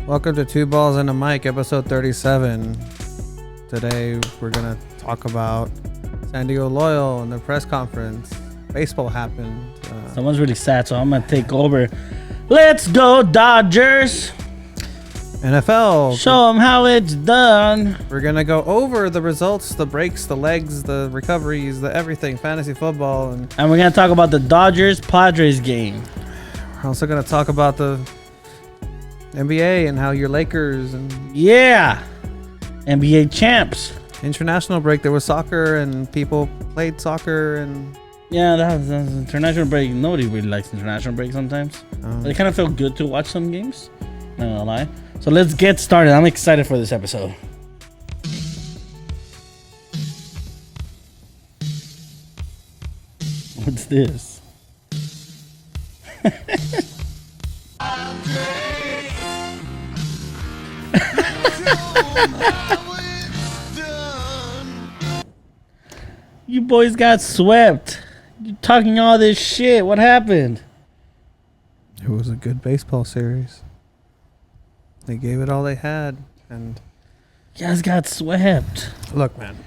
Welcome to Two Balls and a Mic, episode 37. Today we're going to talk about San Diego Loyal and their press conference. Baseball happened. Someone's really sad, so I'm going to take over. Let's go, Dodgers! NFL. Show them how it's done. We're going to go over the results, the breaks, the legs, the recoveries, the everything, fantasy football. And we're going to talk about the Dodgers-Padres game. we're also going to talk about the NBA and how your Lakers and Yeah! NBA champs. international break. There was soccer and people played soccer and Yeah, that's international break. Nobody really likes international break sometimes. But it kind of felt good to watch some games. Not gonna lie. So let's get started. I'm excited for this episode. What's this? You boys got swept. You talking all this shit. What happened? it was a good baseball series. They gave it all they had. And You guys got swept. look, man.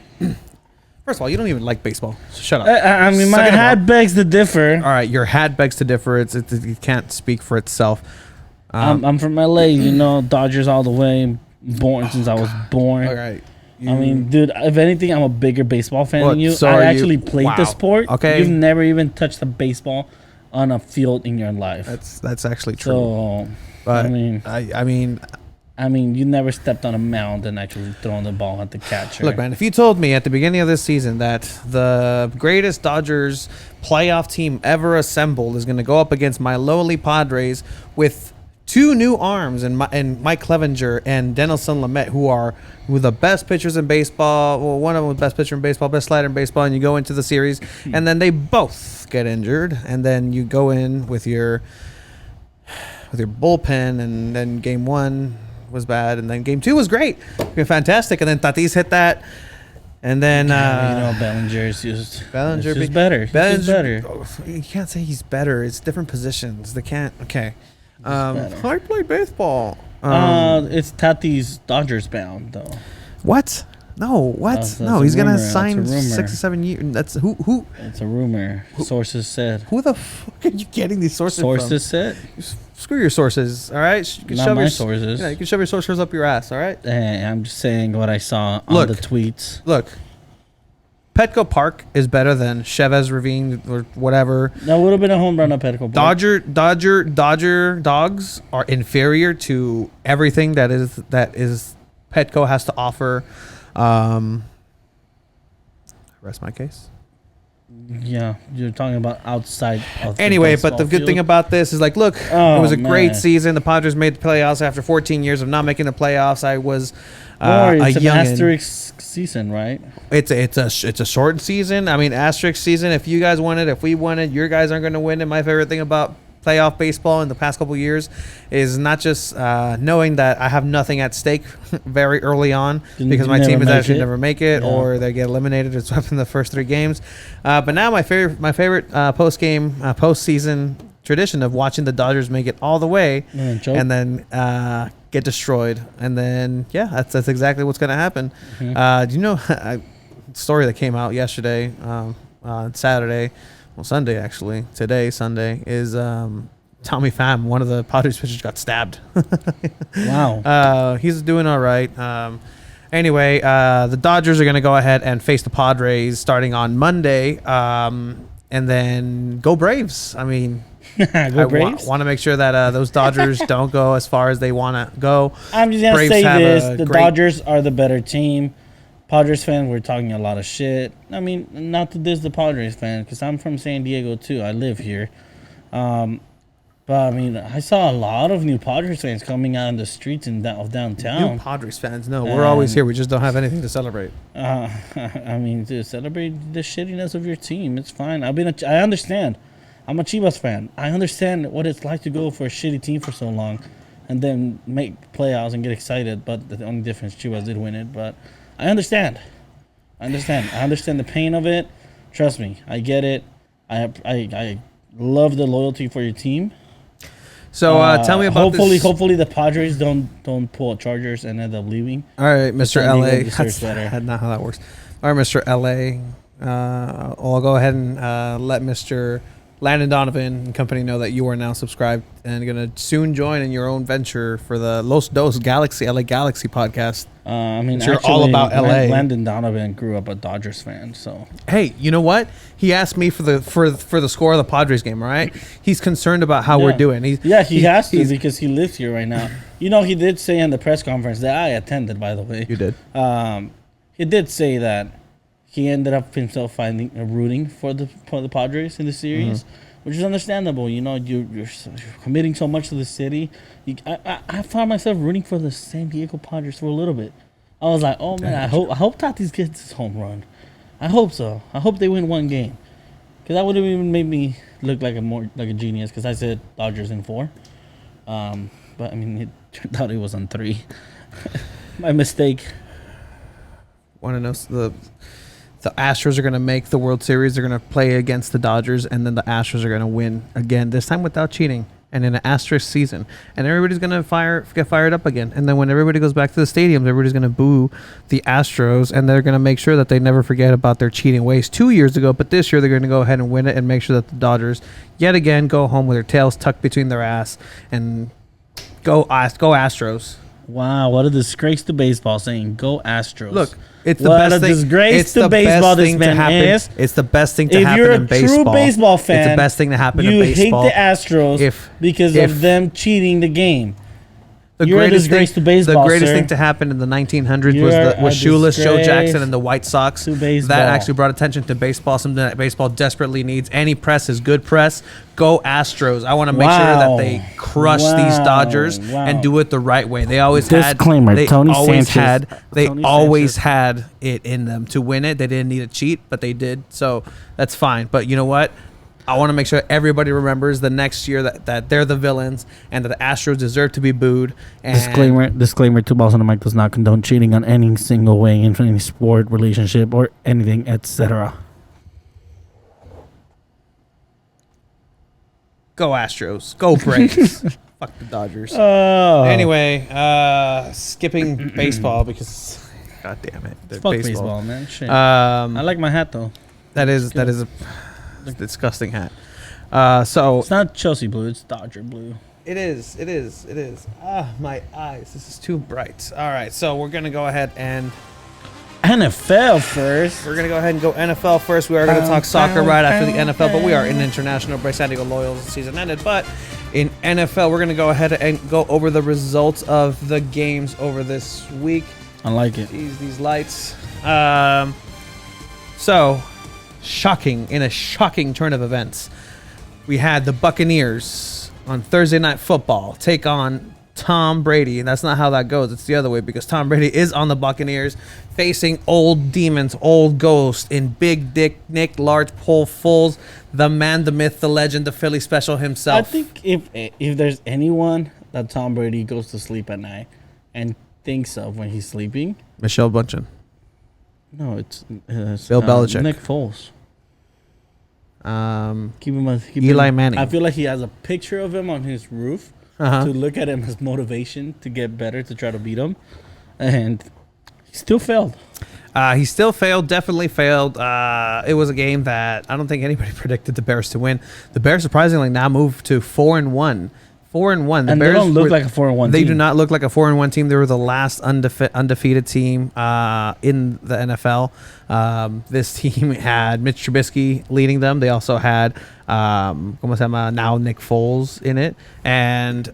First of all, you don't even like baseball. So shut up. I mean, my Second of all- hat begs to differ. All right, your hat begs to differ. It can't speak for itself. I'm from LA, you know, Dodgers all the way. Born since I was born. All right. I mean, dude, if anything, I'm a bigger baseball fan What, than you. so I are you- actually played the wow. sport. Okay. You've never even touched a baseball on a field in your life. that's actually true. So, but I mean, you never stepped on a mound and actually thrown the ball at the catcher. look, man, if you told me at the beginning of this season that the greatest Dodgers playoff team ever assembled is going to go up against my lowly Padres with two new arms and Mike Clevenger and Denelson Lamet, who are the best pitchers in baseball. Well, one of them was best pitcher in baseball, best slider in baseball, and you go into the series, and then they both get injured, and then you go in with your bullpen, and then game one was bad, and then game two was great, fantastic, and then Tatis hit that. And then you know, Bellinger's just Bellinger it's just better. It's just better. You can't say he's better. It's different positions. They can't. Okay. better. I played baseball. It's Tatis Dodgers bound though. What? No. What? That's no. a He's gonna rumor. That's sign a rumor. 6 or 7 years. That's who? It's a rumor. Sources said. Who the fuck are you getting these sources Sources said. from? Screw your sources. All right. You can Not shove my your sources. Yeah, you can shove your sources up your ass. All right. Hey, I'm just saying what I saw on Look. the tweets. Look. Petco Park is better than Chavez Ravine or whatever. That would have been a home run at Petco Park. Dodger dogs are inferior to everything that is Petco has to offer. Rest my case. Yeah, you're talking about outside of the Anyway, but the baseball good thing field. about this is, like, look, Oh, it was a great man. season. The Padres made the playoffs after 14 years of not making the playoffs. I was Don't worry, a it's an youngin'. asterisk season, right? It's a short season. I mean, asterisk season. If you guys won it, if we won it, your guys aren't going to win it. My favorite thing about playoff baseball in the past couple of years is not just knowing that I have nothing at stake very early on because my team is actually never make it, Yeah. or they get eliminated or swept in the first 3 games. But now my favorite postseason tradition of watching the Dodgers make it all the way and then get destroyed, and then that's exactly what's going to happen. Do you know a story that came out yesterday, Saturday? Well, Sunday actually. Today, Sunday, is Tommy Pham, one of the Padres pitchers, got stabbed. Wow. He's doing all right. Anyway, the Dodgers are going to go ahead and face the Padres starting on Monday, and then go Braves. I mean, Go Braves. want to make sure that those Dodgers don't go as far as they want to go. I'm just gonna Braves say have this: a the great- Dodgers are the better team. Padres fan, we're talking a lot of shit. I mean, not to diss the Padres fan, because I'm from San Diego too. I live here, but I mean, I saw a lot of new Padres fans coming out in the streets of You downtown. Padres fans, no, we're always here. We just don't have anything to celebrate. I mean, to celebrate the shittiness of your team, it's fine. I understand. I'm a Chivas fan. I understand what it's like to go for a shitty team for so long, and then make playoffs and get excited. But the only difference, Chivas did win it. But I understand. I understand the pain of it. Trust me, I get it. I love the loyalty for your team. So tell me about hopefully the Padres don't pull Chargers and end up leaving. All right, Mr. San Diego LA. deserves better. That's not how that works. All right, Mr. LA. I'll go ahead and let Mr. Landon Donovan and company know that you are now subscribed and going to soon join in your own venture for the Los Dos Galaxy, LA Galaxy podcast. I mean, you're all about LA. Landon Donovan grew up a Dodgers fan, so. Hey, you know what? He asked me for the score of the Padres game. All right, he's concerned about how we're doing. He has to because he lives here right now. You know, he did say in the press conference that I attended. By the way, you did. He did say that he ended up himself rooting for the Padres in the series, which is understandable. You know, you're committing so much to the city. I found myself rooting for the San Diego Padres for a little bit. I was like, oh man, I hope Tatis gets his home run. I hope so. I hope they win one game, because that would have even made me look like a genius. Because I said Dodgers in 4, but I mean it turned out it was on 3. My mistake. Want to know the Astros are going to make the World Series. They're going to play against the Dodgers, and then the Astros are going to win again, this time without cheating, and in an asterisk season. And everybody's going to get fired up again. And then when everybody goes back to the stadiums, everybody's going to boo the Astros, and they're going to make sure that they never forget about their cheating ways 2 years ago. But this year, they're going to go ahead and win it and make sure that the Dodgers, yet again, go home with their tails tucked between their ass and go Astros. Wow, what a disgrace to baseball saying, go Astros. Look, it's the best thing. Disgrace to baseball this man is. It's the best thing to happen in baseball. If you're a true baseball fan, it's the best thing to happen in baseball. You hate the Astros because of them cheating the game. You're a disgrace to baseball, The greatest sir. thing to happen in the 1900s was shoeless Joe Jackson and the White Sox. That actually brought attention to baseball, something that baseball desperately needs. Any press is good press. Go Astros. I want to make sure that they crush these Dodgers and do it the right way. They always had it in them to win it. They didn't need a cheat, but they did. So that's fine. But you know what? I want to make sure everybody remembers the next year that they're the villains and that the Astros deserve to be booed. And Disclaimer, 2 Balls on the Mic does not condone cheating on any single way in any sport, relationship, or anything, etc. Go Astros. Go Braves. Fuck the Dodgers. Anyway, skipping baseball because, god damn it. Fuck baseball, man. Shit. I like my hat, though. That is a disgusting hat. So it's not Chelsea blue, it's Dodger blue. It is. My eyes. This is too bright. All right, so we're gonna go ahead and NFL first. We're gonna go ahead and go NFL first. We are gonna talk soccer right after the NFL, but we are in international break. San Diego Loyals season ended, but in NFL, we're gonna go ahead and go over the results of the games over this week. I like it. These lights. So. In a shocking turn of events, we had the Buccaneers on Thursday Night Football take on Tom Brady. And that's not how that goes. It's the other way, because Tom Brady is on the Buccaneers facing old demons, old ghosts in Big Dick Nick Large Pole Foles, the man, the myth, the legend, the Philly special himself. I think if there's anyone that Tom Brady goes to sleep at night and thinks of when he's sleeping, Michelle Bunchen. No, it's Bill Belichick. Nick Foles. Eli Manning. I feel like he has a picture of him on his roof to look at him as motivation to get better, to try to beat him, and he still failed. Definitely failed. It was a game that I don't think anybody predicted the Bears to win. The Bears surprisingly now moved to 4-1. 4-1. The Bears they don't look like a 4-1 team. They do not look like a 4-1 team. They were the last undefeated team in the NFL. This team had Mitch Trubisky leading them. They also had now Nick Foles in it. And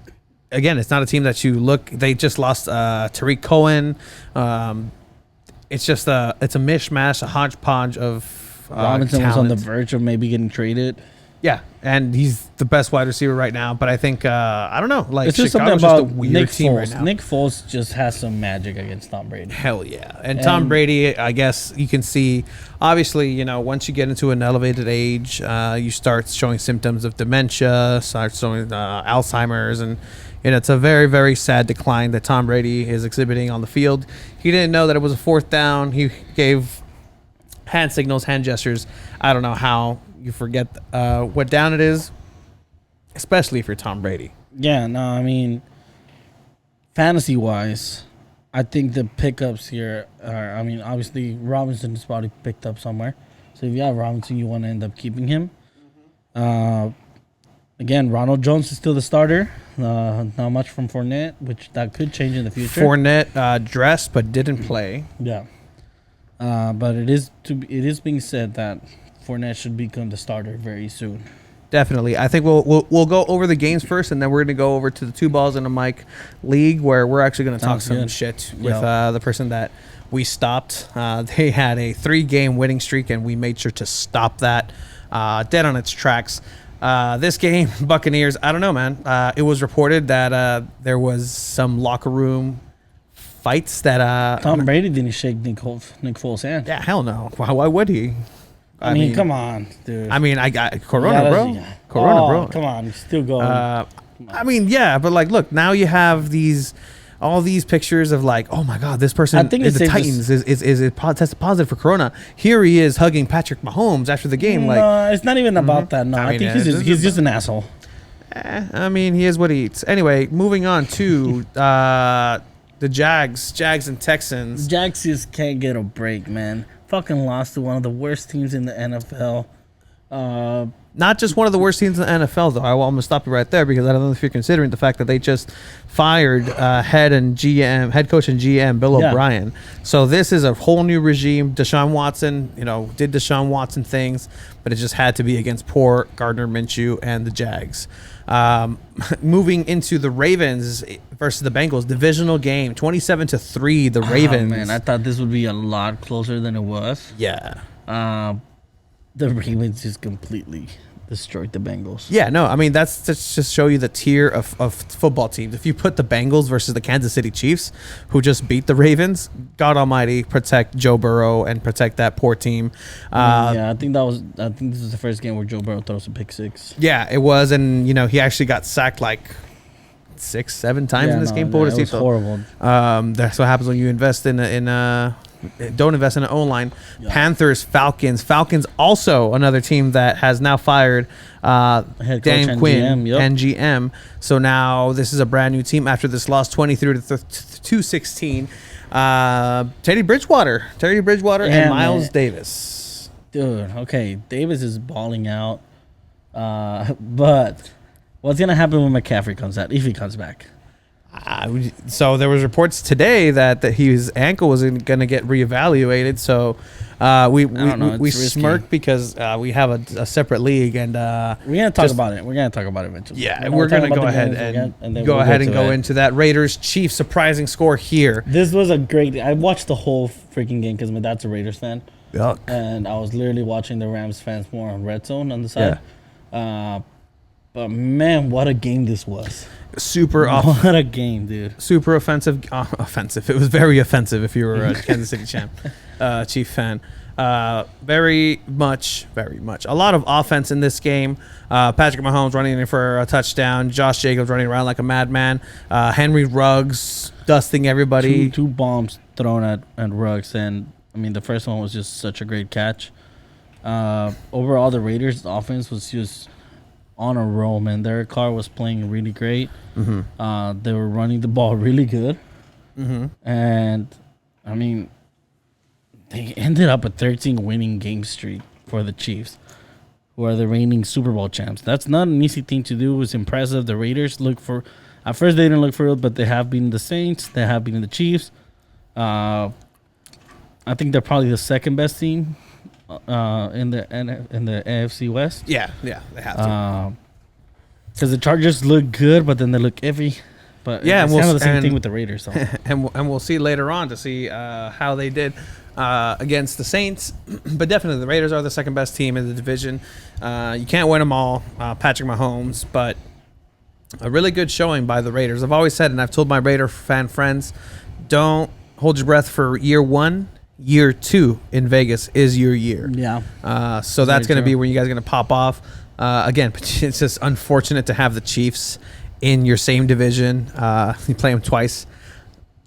again, it's not a team that you look. They just lost Tariq Cohen. It's just it's a mishmash, a hodgepodge of Robinson talent. was on the verge of maybe getting traded. Yeah, and he's the best wide receiver right now. But I think I don't know. Like, it's just Chicago's something about just a weird Nick team Foles. right now. Nick Foles just has some magic against Tom Brady. Hell yeah! And Tom Brady, I guess you can see. Obviously, once you get into an elevated age, you start showing symptoms of dementia, start showing Alzheimer's, and it's a very, very sad decline that Tom Brady is exhibiting on the field. He didn't know that it was a 4th down. He gave hand signals, hand gestures. I don't know how you forget what down it is, especially if you're Tom Brady. Yeah, no, I mean, fantasy wise, I think the pickups here are. I mean, obviously Robinson is probably picked up somewhere. So if you have Robinson, you want to end up keeping him. Again, Ronald Jones is still the starter. Not much from Fournette, which that could change in the future. Fournette dressed but didn't play. Yeah. But it is being said that Fournette should become the starter very soon. Definitely. I think we'll go over the games first, and then we're going to go over to the 2 balls and a mic league, where we're actually going to talk some shit with the person that we stopped. They had a 3-game winning streak, and we made sure to stop that dead on its tracks. This game, Buccaneers, I don't know, man. It was reported that there was some locker room fights that... Tom Brady didn't shake Nick Foles' hand. Yeah, hell no. Why would he? I mean, come on, dude. I mean, I got Corona, bro. Corona, bro. Come on, still going. I mean, yeah, but like, look, now you have all these pictures of like, oh my God, this person I think the Titans is tested positive for Corona. Here he is hugging Patrick Mahomes after the game. No, it's not even about that. No, I think he's just an asshole. I mean, he is what he eats. Anyway, moving on to the Jags and Texans. Jags just can't get a break, man. Fucking lost to one of the worst teams in the NFL. Not just one of the worst teams in the NFL, though. I'm going to stop you right there, because I don't know if you're considering the fact that they just fired head coach and GM Bill O'Brien. So this is a whole new regime. Deshaun Watson, did Deshaun Watson things, but it just had to be against poor Gardner Minshew and the Jags. Moving into the Ravens versus the Bengals, divisional game, 27-3. The Ravens. Oh, man, I thought this would be a lot closer than it was. Yeah. The Ravens just completely destroyed the Bengals. Yeah, no, I mean, that's just show you the tier of football teams. If you put the Bengals versus the Kansas City Chiefs, who just beat the Ravens, God Almighty, protect Joe Burrow and protect that poor team. I think this was the first game where Joe Burrow throws a pick 6. Yeah, it was, and he actually got sacked like 6-7 times in this game. It was horrible. That's what happens when you invest don't invest in an O-line. Yeah. Panthers, Falcons also another team that has now fired Dan Quinn and GM. So now this is a brand new team after this loss, 23-16. Teddy Bridgewater and Miles Davis. Dude, okay, Davis is balling out. But what's going to happen when McCaffrey comes out, if he comes back? So there was reports today that his ankle was going to get reevaluated. So we smirked because we have a separate league, and we're gonna talk about it. We're gonna talk about it eventually. Yeah, we're gonna go ahead and go into that. Raiders Chiefs surprising score here. This was a great. I watched the whole freaking game because my dad's a Raiders fan. Yuck. And I was literally watching the Rams fans more on Red Zone on the side. Yeah. But man, what a game this was. What a game, dude. Super offensive. Offensive. It was very offensive if you were a Kansas City Chief fan. Very much. A lot of offense in this game. Patrick Mahomes running in for a touchdown. Josh Jacobs running around like a madman. Henry Ruggs dusting everybody. Two bombs thrown at Ruggs. And, I mean, the first one was just such a great catch. Overall, the Raiders' offense was just on a roll, man. Derek Carr was playing really great. Mm-hmm. They were running the ball really good. Mm-hmm. And, I mean, they ended up a 13-winning game streak for the Chiefs, who are the reigning Super Bowl champs. That's not an easy thing to do. It was impressive. The Raiders at first they didn't look for it, but they have been the Saints. They have been the Chiefs. I think they're probably the second best team in the AFC West. Yeah, they have to. Because the Chargers look good, but then they look iffy. But yeah, it's kind of the same thing with the Raiders. So. and we'll see later on to see how they did against the Saints. But definitely the Raiders are the second best team in the division. You can't win them all, Patrick Mahomes, but a really good showing by the Raiders. I've always said, and I've told my Raider fan friends, don't hold your breath for year one. Year 2 in Vegas is your year. Yeah. So that's going to be when you guys are going to pop off. Again, it's just unfortunate to have the Chiefs in your same division. You play them twice.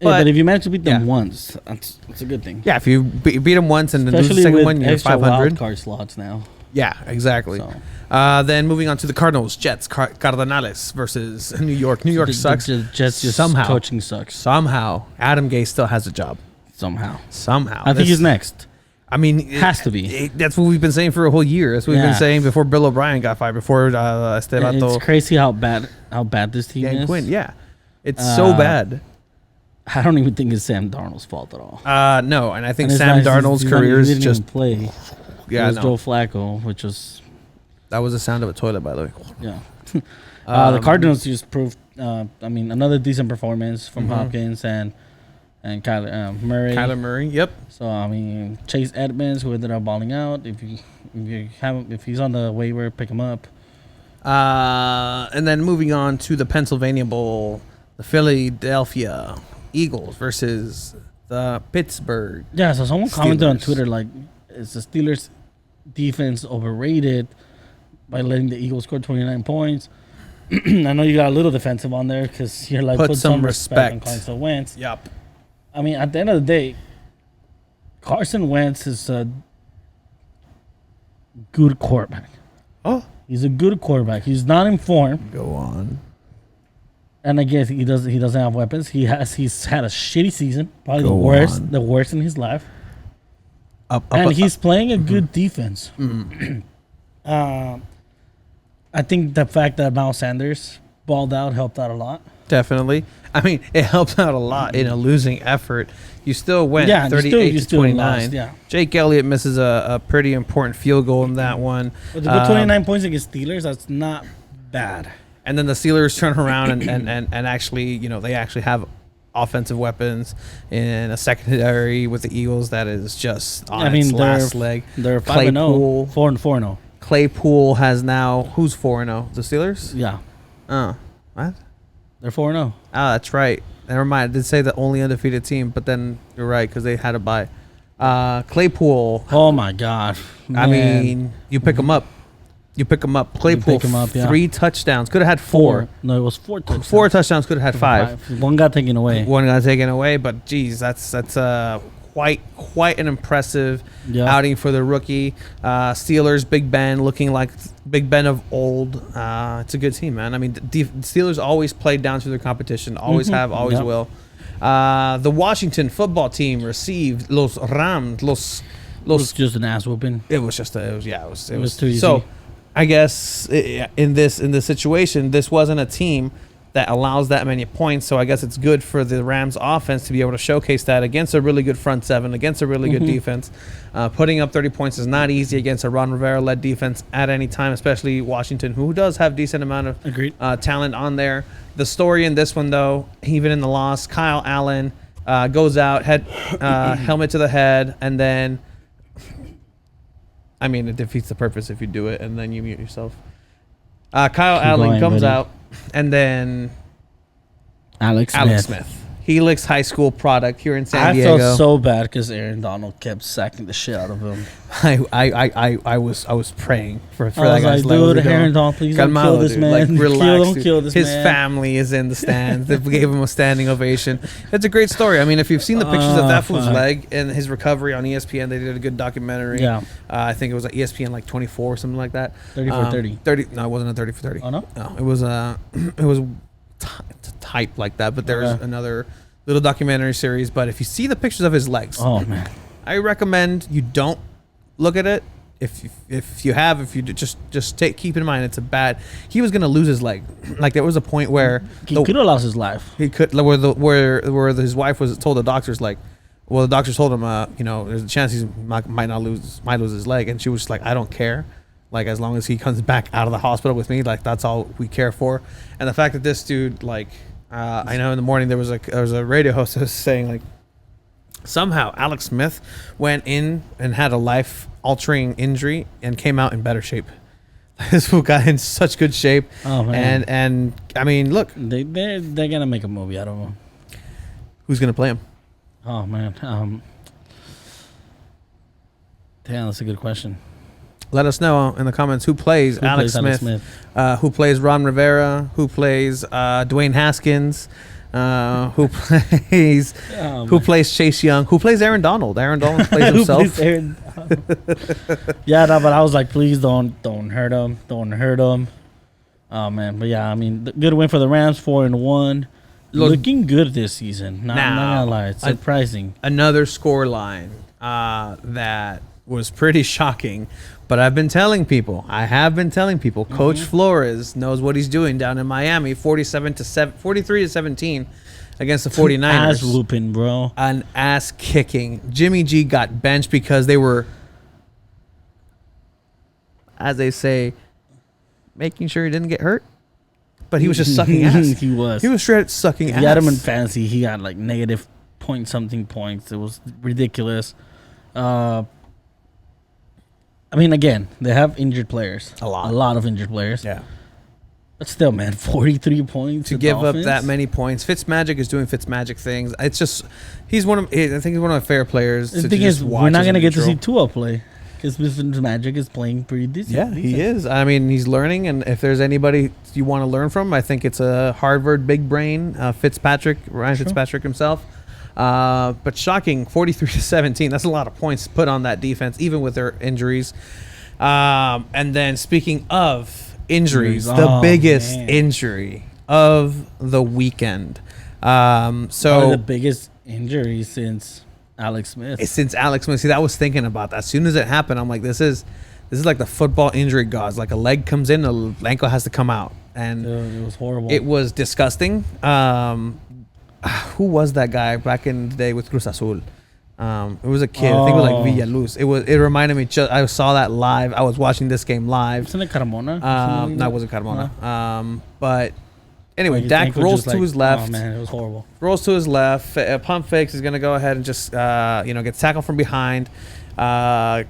But if you manage to beat them once, that's a good thing. Yeah, if you beat them once and then lose the second one, you're 500. Wild card slots now. Yeah, exactly. So. Then moving on to the Cardinals, Jets, Cardenales versus New York. New York sucks. The Jets just Somehow. coaching sucks. Somehow, Adam Gase still has a job. Somehow. Somehow. I think he's next. I mean, Has to be. That's what we've been saying for a whole year. That's what we've been saying before Bill O'Brien got fired, before Estebato. It's crazy how bad this team is. Quinn. Yeah, it's so bad. I don't even think it's Sam Darnold's fault at all. No, and I think And Sam it's Darnold's career is just. even play. Yeah, It was no. Joe Flacco, which was That was the sound of a toilet, by the way. yeah. The Cardinals just proved. Another decent performance from Hopkins and Kyler Murray. Kyler Murray. Yep. So Chase Edmonds, who ended up balling out. If he's on the waiver, pick him up. And then moving on to the Pennsylvania Bowl, the Philadelphia Eagles versus the Pittsburgh. Yeah. So someone commented on Steelers. Twitter like, "Is the Steelers' defense overrated by letting the Eagles score 29 points?" I know you got a little defensive on there because you're like, Put some respect. on Carson Wentz. Yep. I mean, at the end of the day, Carson Wentz is a good quarterback. Oh, He's a good quarterback. He's not in form, go on. and I guess he doesn't have weapons. He's had a shitty season, probably Go on. the worst in his life. Up, And up, he's playing a good defense. I think the fact that Miles Sanders balled out helped out a lot. definitely. I mean, it helped out a lot in a losing effort. You still went Yeah, 38 you to still 29. lost, yeah. Jake Elliott misses a pretty important field goal in that one. But to put 29 points against Steelers, that's not bad. And then the Steelers turn around and actually, they actually have offensive weapons in a secondary with the Eagles that is just on its last leg. They're 5-0, Claypool. 4-0. Claypool has now, who's 4-0? The Steelers? Yeah, Oh, what? they're 4-0. Ah, that's right. Never mind. I did say the only undefeated team, but then you're right because they had a bye. Claypool. Oh my God! I Man. mean, you pick him up. Claypool, pick him up, yeah. 3 touchdowns. Could have had 4. No, it was 4 touchdowns. 4 touchdowns. Could have had 5. One got taken away. One got taken away, but geez, that's quite an impressive Yeah. outing for the rookie. Steelers, Big Ben, looking like Big Ben of old. It's a good team, man. I mean, Steelers always play down to their competition. Always have, always Yep. will. The Washington football team received Los Rams. It was just an ass whooping. It was too easy. So, I guess in this situation, this wasn't a team that allows that many points. So I guess it's good for the Rams offense to be able to showcase that against a really good front seven, against a really good defense. Putting up 30 points is not easy against a Ron Rivera-led defense at any time, especially Washington, who does have decent amount of Agreed. talent on there. The story in this one, though, even in the loss, Kyle Allen goes out, helmet to the head, and then, I mean, it defeats the purpose if you do it, and then you mute yourself. Kyle Allen going, comes buddy. out, and then Alex Smith. Helix High School product here in San I Diego. felt so bad because Aaron Donald kept sacking the shit out of him. I was praying for I that was guy's like, level. dude, Aaron Donald, please don't Calmado, kill this dude. man. Like, relax. Don't dude. kill this His man. family is in the stands. They gave him a standing ovation. It's a great story. I mean, if you've seen the pictures of that fool's fuck. leg and his recovery on ESPN, they did a good documentary. Yeah. I think it was at ESPN like 24 or something like that. 30 for 30. 30. No, it wasn't a 30 for 30. Oh, no? No, it was it was type like that. But there's Okay. another little documentary series. But if you see the pictures of his legs, Oh, man. I recommend you don't look at it. If you just keep in mind it's a bad. He was gonna lose his leg. Like there was a point where He could have lost his life. he could where his wife was told the doctors like, well the doctors told him there's a chance he might lose his leg, and she was just like, I don't care. Like as long as he comes back out of the hospital with me, like that's all we care for. And the fact that this dude like I know in the morning there was a radio host that was saying like somehow Alex Smith went in and had a life-altering injury and came out in better shape. This fool got in such good shape. Oh, man. And I mean, look, They're going to make a movie. I don't know. who's gonna play him? Oh, man. Damn, that's a good question. Let us know in the comments who plays Alex Smith, who plays Ron Rivera, who plays Dwayne Haskins. who plays who plays Chase Young, who plays Aaron Donald. Aaron Donald plays himself. Yeah, no, but I was like, please don't hurt him. Don't hurt him. Oh man, but yeah, I mean, good win for the Rams, 4-1. Looking good this season. Not gonna lie, it's surprising. Another score line that was pretty shocking. But I have been telling people, Coach Flores knows what he's doing down in Miami, 43-17 against the 49ers. Ass whooping, bro. An ass kicking. Jimmy G got benched because they were, as they say, making sure he didn't get hurt. But he was just sucking ass. He was straight up sucking ass. He had him in fantasy. He got like negative point something points. It was ridiculous. I mean, again, they have injured players. A lot of injured players. Yeah. But still, man, 43 points to give up that many points. Fitzmagic is doing Fitzmagic things. It's just I think he's one of my favorite players. The thing is, we're not gonna get to see Tua play because Fitzmagic is playing pretty decent. Yeah, he is. I mean, he's learning, and if there's anybody you want to learn from, I think it's a Harvard big brain, Ryan Fitzpatrick himself. But shocking, 43-17. That's a lot of points put on that defense, even with their injuries. And then speaking of injuries, the biggest injury of the weekend. One of the biggest injuries since Alex Smith. See, that I was thinking about that. As soon as it happened, I'm like, this is like the football injury gods. Like a leg comes in, the ankle has to come out, and it was horrible. It was disgusting. Who was that guy back in the day with Cruz Azul? It was a kid. I think it was like Villaluz. It reminded me. I saw that live. I was watching this game live. Wasn't it Carmona? No, it wasn't Carmona. But anyway, Dak rolls to his left. Oh man, it was horrible. Rolls to his left. Pump fakes. He's gonna go ahead and just gets tackled from behind. I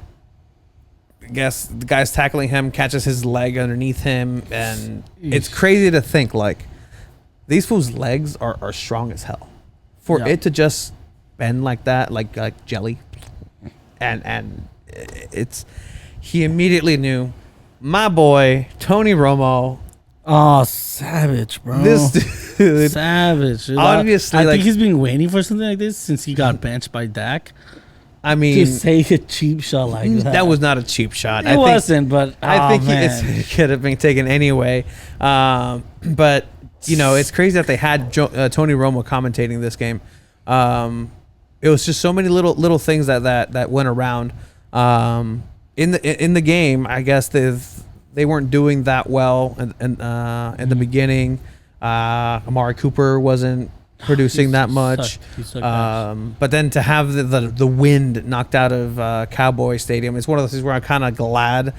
guess the guy's tackling him, catches his leg underneath him, and it's crazy to think like these fools' legs are strong as hell. For it to just bend like that, like jelly, and he immediately knew my boy Tony Romo. Oh, savage, bro! This dude, savage. Obviously, I think he's been waiting for something like this since he got benched by Dak. I mean, to take a cheap shot like that. That was not a cheap shot. It wasn't, but I think it could have been taken anyway. But it's crazy that they had Tony Romo commentating this game. It was just so many little things that went around. In the game, I guess they weren't doing that well in the beginning. Amari Cooper wasn't producing that much. But then to have the wind knocked out of Cowboy Stadium, it's one of those things where I'm kind of glad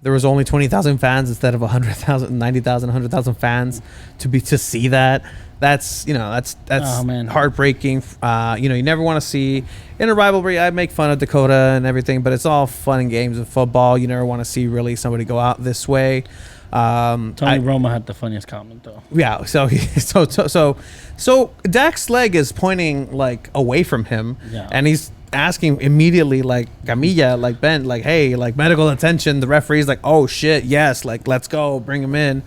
there was only 20,000 fans instead of 100,000, 90,000, 100,000 fans to see that. That's heartbreaking. You never want to see in a rivalry. I make fun of Dakota and everything, but it's all fun and games of football. You never want to see really somebody go out this way. Tony Romo had the funniest comment though. Yeah, so Dak's leg is pointing like away from him, and he's asking immediately like Camilla, like Ben, like hey, like medical attention. The referee's like, oh shit, yes, like let's go, bring him in.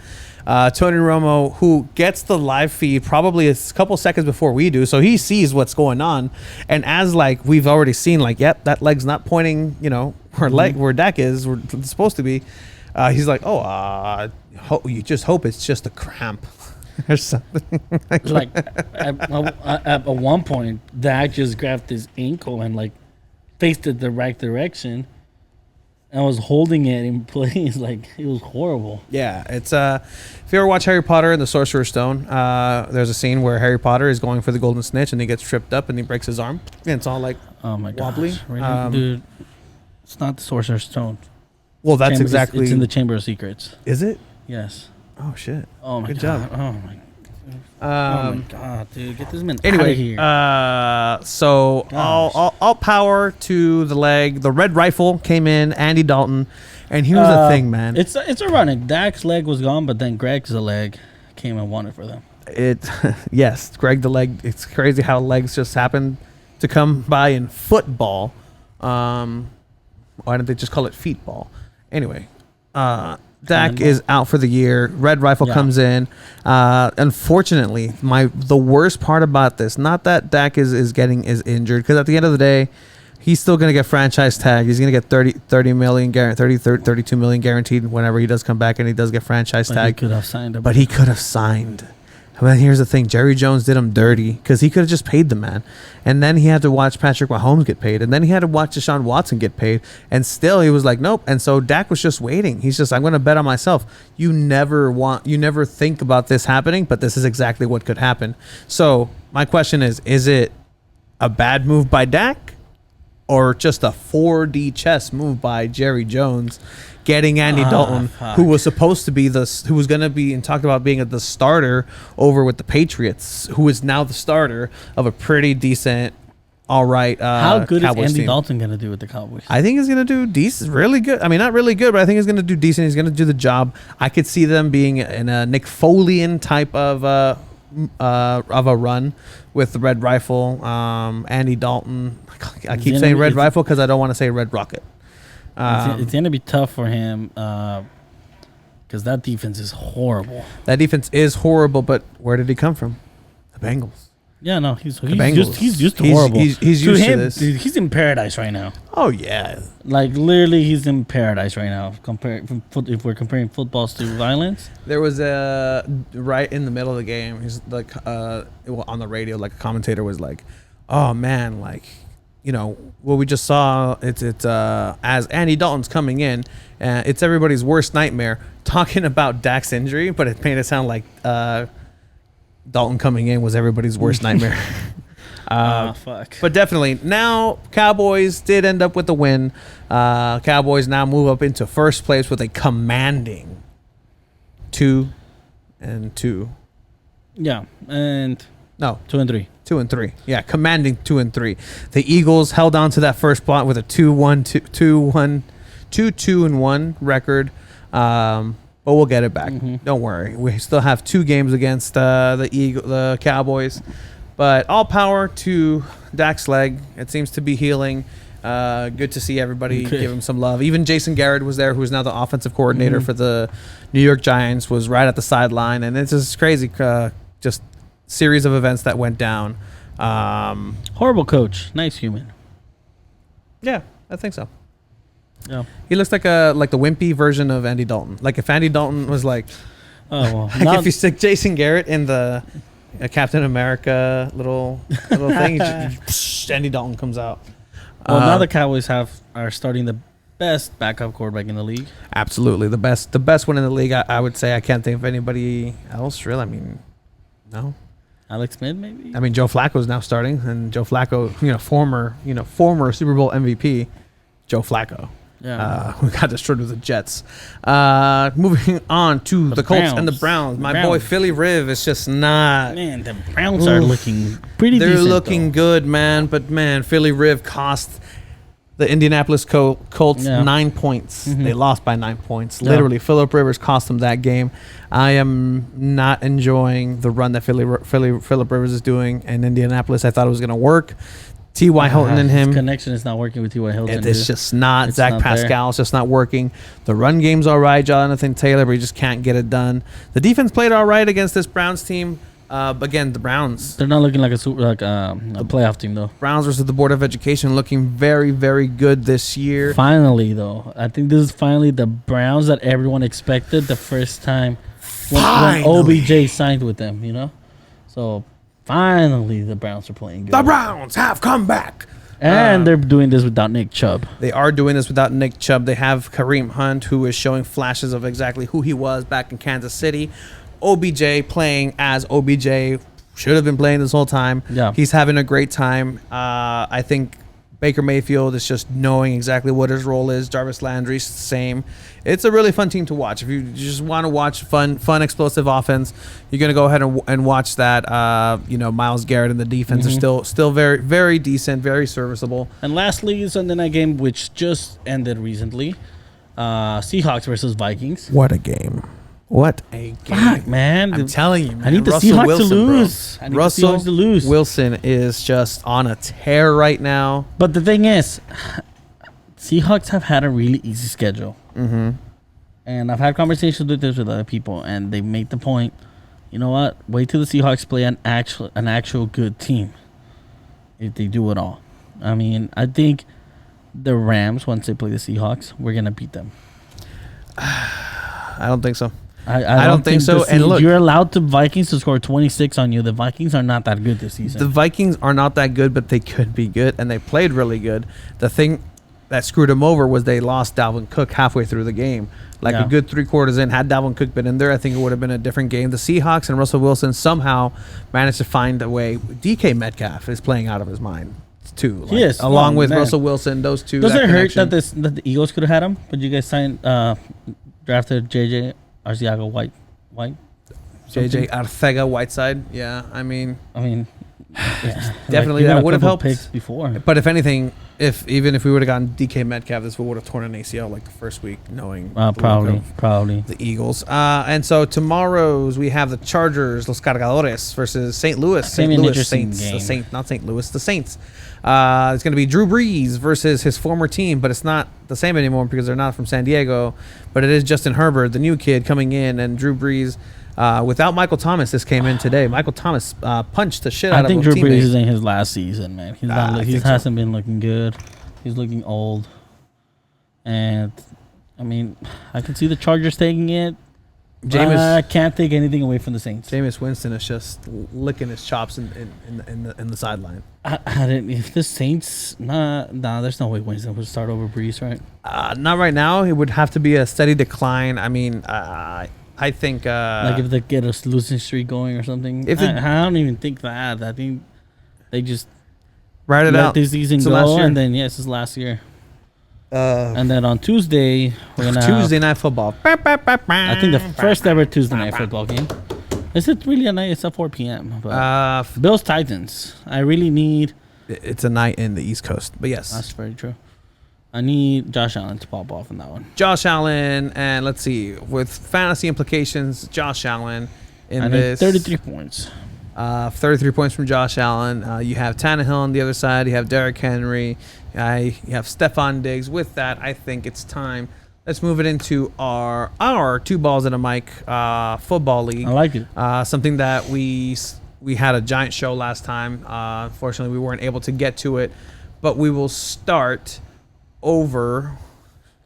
Tony Romo, who gets the live feed probably a couple seconds before we do, so he sees what's going on, and as like we've already seen, like yep, that leg's not pointing, where Dak is, where it's supposed to be. He's like, you just hope it's just a cramp or something. Like at one point, Dak just grabbed his ankle and like faced it the right direction and was holding it in place. Like it was horrible. Yeah, it's if you ever watch Harry Potter and the Sorcerer's Stone, there's a scene where Harry Potter is going for the golden snitch and he gets tripped up and he breaks his arm and it's all like wobbly. Really? Dude, it's not the Sorcerer's Stone. Well, that's exactly. It's in the Chamber of Secrets. Is it? Yes. Oh shit. Oh my Good god. job. Oh my. Oh my god, dude, get this man out Anyway, of here. So all power to the leg. The red rifle came in. Andy Dalton, and here's the thing, man. It's ironic. Dak's leg was gone, but then Greg's leg came and won it for them. Yes, Greg the leg. It's crazy how legs just happen to come by in football. Why didn't they just call it feet ball? Anyway, Dak is out for the year. Red Rifle comes in. Unfortunately, the worst part about this, not that Dak is injured, because at the end of the day, he's still going to get franchise tag. He's going to get 32 million guaranteed whenever he does come back, and he does get franchise tag. He could have signed him. But he could have signed. But here's the thing. Jerry Jones did him dirty because he could have just paid the man. And then he had to watch Patrick Mahomes get paid. And then he had to watch Deshaun Watson get paid. And still he was like, nope. And so Dak was just waiting. He's just, I'm going to bet on myself. You never think about this happening, but this is exactly what could happen. So my question is it a bad move by Dak or just a 4D chess move by Jerry Jones? Getting Andy Dalton, who was supposed to be who was going to be and talked about being the starter over with the Patriots, who is now the starter of a pretty decent, all right. How good Cowboys is Andy team. Dalton going to do with the Cowboys? I think he's going to do decent, really good. I mean, not really good, but I think he's going to do decent. He's going to do the job. I could see them being in a Nick Folean type of a run with the Red Rifle, Andy Dalton. I keep saying Red Rifle because I don't want to say Red Rocket. It's going to be tough for him because that defense is horrible. That defense is horrible, but where did he come from? The Bengals. Yeah, no, he's just He's- horrible. he's used to this. Dude, he's in paradise right now. Oh, yeah. Like literally, he's in paradise right now. If we're comparing footballs to violence, There was a right in the middle of the game. He's like, on the radio, like a commentator was like, "Oh man, like, you know, what we just saw. It's as Andy Dalton's coming in, it's everybody's worst nightmare." Talking about Dak's injury, but it made it sound like Dalton coming in was everybody's worst nightmare. fuck. But definitely, now Cowboys did end up with the win. Cowboys now move up into first place with a commanding 2-2. Yeah, and No, 2-3. 2-3. Yeah, commanding 2-3. The Eagles held on to that first spot with a 2-2-1 record. But we'll get it back. Don't worry. We still have 2 games against the Cowboys. But all power to Dak's leg. It seems to be healing. Good to see everybody give him some love. Even Jason Garrett was there, who is now the offensive coordinator for the New York Giants, was right at the sideline. And it's just crazy, just series of events that went down. Horrible coach, nice human. Yeah, I think so. Yeah. He looks like the wimpy version of Andy Dalton. Like if Andy Dalton was like, Well, if you stick Jason Garrett in the Captain America little thing, Andy Dalton comes out. Now the Cowboys are starting the best backup quarterback in the league. Absolutely the best one in the league. I would say. I can't think of anybody else really. I mean, no. Alex Smith, maybe. I mean, Joe Flacco's now starting, and Joe Flacco, former Super Bowl MVP, Joe Flacco. Yeah. Who got destroyed with the Jets. Moving on to the Colts Browns. and the Browns. My boy Philly Riv is just not. Man, the Browns are looking pretty They're decent. looking good, man. But, man, Philly Riv cost the Indianapolis Colts 9 points. They lost by 9 points. Literally, Phillip Rivers cost them that game. I am not enjoying the run that Phillip Rivers is doing in Indianapolis. I thought it was going to work. T.Y. Hilton and him. His connection is not working with T.Y. Hilton. It's just not. It's Zach not Pascal's just not working. The run game's all right, Jonathan Taylor, but he just can't get it done. The defense played all right against this Browns team. Again, the Browns. They're not looking like a playoff team, though. Browns versus the Board of Education looking very, very good this year. Finally, though. I think this is finally the Browns that everyone expected the first time when OBJ signed with them, So, finally, the Browns are playing good. The Browns have come back. And they're doing this without Nick Chubb. They are doing this without Nick Chubb. They have Kareem Hunt, who is showing flashes of exactly who he was back in Kansas City. OBJ playing as OBJ should have been playing this whole time. Yeah. He's having a great time. I think Baker Mayfield is just knowing exactly what his role is. Jarvis Landry's the same. It's a really fun team to watch. If you just want to watch fun, explosive offense, you're going to go ahead and watch that. Myles Garrett and the defense are still very, very decent, very serviceable. And lastly, Sunday night game, which just ended recently. Seahawks versus Vikings. What a game. What a game. Fuck, man. I'm telling you, man. I need the Russell Seahawks Wilson, to lose. bro. I need the Russell Seahawks to lose. Wilson is just on a tear right now. But the thing is, Seahawks have had a really easy schedule. And I've had conversations with this with other people, and they make the point. You know what? Wait till the Seahawks play an actual good team. If they do it all, I mean, I think the Rams, once they play the Seahawks, we're gonna beat them. I don't think so. I don't think so. And look, you're allowed the Vikings to score 26 on you. The Vikings are not that good this season. The Vikings are not that good, but they could be good, and they played really good. The thing that screwed them over was they lost Dalvin Cook halfway through the game. Like a good 3 quarters in, had Dalvin Cook been in there, I think it would have been a different game. The Seahawks and Russell Wilson somehow managed to find a way. DK Metcalf is playing out of his mind too. Like, yes, along with Russell Wilson, those two. Does it hurt that the Eagles could have had him, but you guys drafted JJ Arcega White? JJ Arcega-Whiteside. Yeah, I mean, yeah, definitely that would have helped. Picks before, but if anything, even if we would have gotten DK Metcalf, this would have torn an ACL like the first week, knowing probably the Eagles. And so tomorrow's we have the Chargers, Los Cargadores versus St. Louis. St. Louis Saints, the Saints. It's going to be Drew Brees versus his former team, but it's not the same anymore because they're not from San Diego. But it is Justin Herbert, the new kid, coming in, and Drew Brees. Without Michael Thomas, this came in today. Michael Thomas punched the shit out of his teammate. I think Drew Brees is in his last season, man. He hasn't been looking good. He's looking old. And, I mean, I can see the Chargers taking it. I can't take anything away from the Saints. Jameis Winston is just licking his chops in the sideline. If the Saints, there's no way Winston would start over Brees, right? Not right now. It would have to be a steady decline. I mean, I think like if they get a losing streak going or something. I don't even think that. I think they just ride it out. This season go, and then it's his last year. And then on Tuesday we're gonna Tuesday night football. I think the first ever Tuesday night football game. Is it really a night? It's at 4 p.m. But Bills Titans. I really need. It's a night in the East Coast, but yes, that's very true. I need Josh Allen to pop off in that one. Josh Allen, and let's see, with fantasy implications, Josh Allen in this. 33 points. 33 points from Josh Allen. You have Tannehill on the other side. You have Derrick Henry. You have Stephon Diggs. With that, I think it's time. Let's move it into our 2 balls and a mic football league. I like it. Something that we had a giant show last time. Unfortunately, we weren't able to get to it, but we will start over.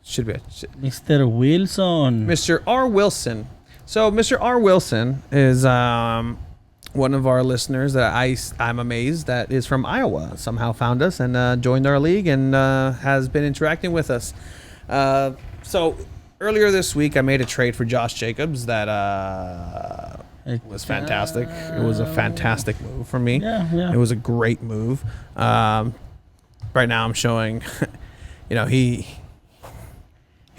Should be Mr. Wilson. Mr. R. Wilson. So Mr. R. Wilson is one of our listeners that I'm amazed that is from Iowa. Somehow found us and joined our league and has been interacting with us. So earlier this week, I made a trade for Josh Jacobs that was fantastic. It was a fantastic move for me. Yeah. It was a great move. Right now, I'm showing. He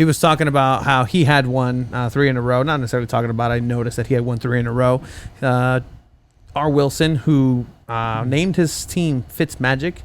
was talking about how he had won 3 in a row. Not necessarily talking about. I noticed that he had won 3 in a row. R. Wilson, who named his team Fitzmagic,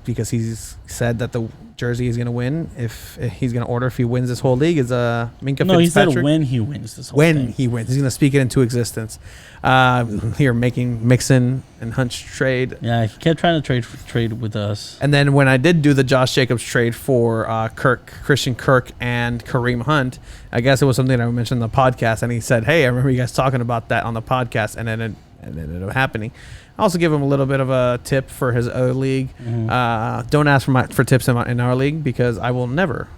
because he's said that the jersey is going to win. If he's going to order if he wins this whole league, is Minkah Fitzpatrick. No, he said when he wins this whole thing. When he wins, he's going to speak it into existence. Here, making Mixon and Hunt trade. Yeah, he kept trying to trade with us. And then when I did do the Josh Jacobs trade for Christian Kirk and Kareem Hunt, I guess it was something that I mentioned on the podcast, and he said, "Hey, I remember you guys talking about that on the podcast," and then it ended up happening. I also give him a little bit of a tip for his other league. Mm-hmm. Don't ask for tips in our league because I will never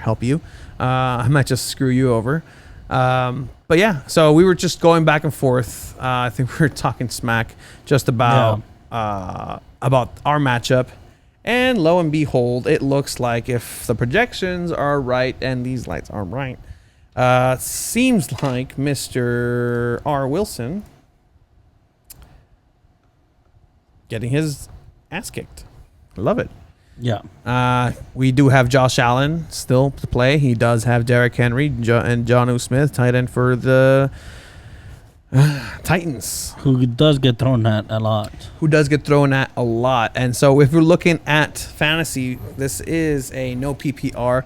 help you. I might just screw you over. But yeah, so we were just going back and forth. I think we were talking smack just about our matchup. And lo and behold, it looks like if the projections are right and these lights are right, seems like Mr. R. Wilson getting his ass kicked. Love it. Yeah. We do have Josh Allen still to play. He does have Derrick Henry and Jonnu Smith, tight end for the Titans. Who does get thrown at a lot. And so if we're looking at fantasy, this is a no PPR.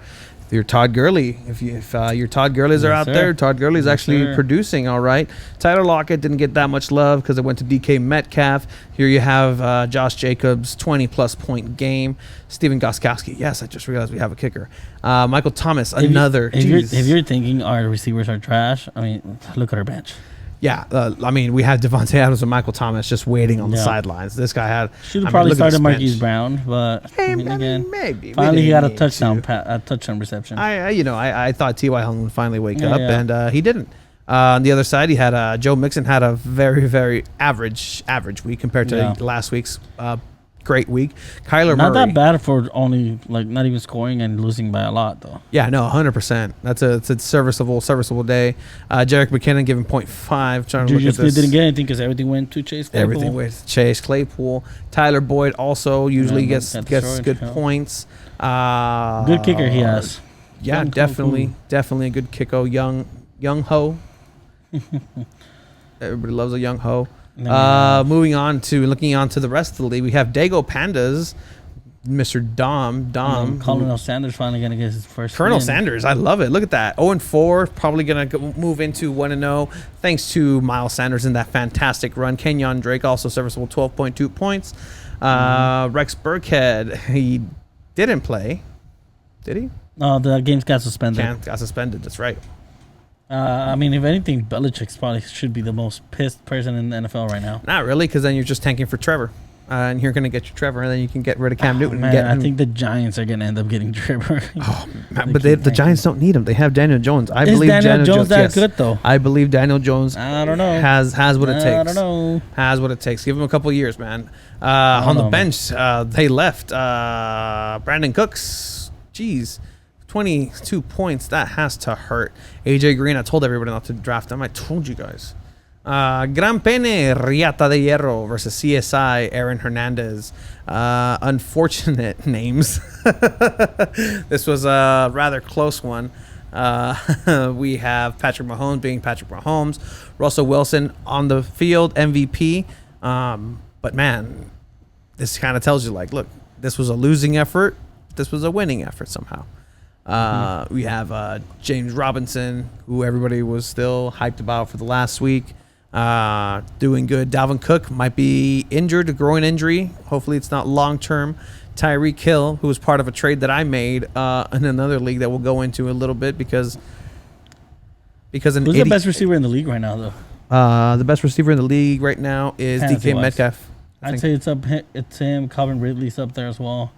your Todd Gurley. If your Todd Gurleys are out there, Todd Gurley's actually producing all right. Tyler Lockett didn't get that much love because it went to DK Metcalf. Here you have Josh Jacobs, 20-plus point game. Steven Gostkowski. Yes, I just realized we have a kicker. Michael Thomas, another. If you're thinking our receivers are trash, I mean, look at our bench. Yeah, I mean, we had Devontae Adams and Michael Thomas just waiting on the sidelines. This guy had should have probably started Marquise Brown, but maybe finally he got a touchdown reception. I thought T.Y. Hilton would finally wake up, and he didn't. On the other side, he had Joe Mixon had a very, very average week compared to last week's great week. Kyler Murray. Not that bad for only not even scoring and losing by a lot though. Yeah, no, 100%. It's a serviceable day. Jerick McKinnon giving 0.5. Trying to look at this. Didn't get anything because everything went to Chase Claypool. Everything went to Chase Claypool. Tyler Boyd also usually gets good points. Good kicker he has. Yeah, definitely a good kicker. Young Ho. Everybody loves a young Ho. Moving on to looking on to the rest of the league, we have Dago Pandas, Mr. Dom. Colonel Sanders finally gonna get his first. Colonel Sanders, I love it. Look at that, 0-4, probably gonna move into 1-0 thanks to Miles Sanders in that fantastic run. Kenyon Drake also serviceable, 12.2 points. Rex Burkhead, he didn't play, did he? No, the games got suspended. Got suspended. That's right. I mean, if anything, Belichick probably should be the most pissed person in the NFL right now. Not really, because then you're just tanking for Trevor. And you're going to get your Trevor, and then you can get rid of Cam Newton. Man, I think the Giants are going to end up getting Trevor. But the Giants don't need him. They have Daniel Jones. I believe Daniel Jones that good, though? I believe Daniel Jones I don't know. has what it takes. I don't know. Has what it takes. Give him a couple of years, man. On the bench, they left Brandon Cooks. Jeez. 22 points. That has to hurt. AJ Green, I told everybody not to draft him. I told you guys. Gran Pene Riata de Hierro versus CSI Aaron Hernandez. Unfortunate names. This was a rather close one. We have Patrick Mahomes being Patrick Mahomes. Russell Wilson on the field, MVP. But man, this kind of tells you, look, this was a losing effort. This was a winning effort somehow. We have James Robinson, who everybody was still hyped about for the last week, doing good. Dalvin Cook might be injured, a groin injury. Hopefully it's not long-term. Tyreek Hill, who was part of a trade that I made in another league that we'll go into a little bit because who's the best receiver in the league right now, though? The best receiver in the league right now is DK Metcalf. I'd say it's him. Calvin Ridley's up there as well.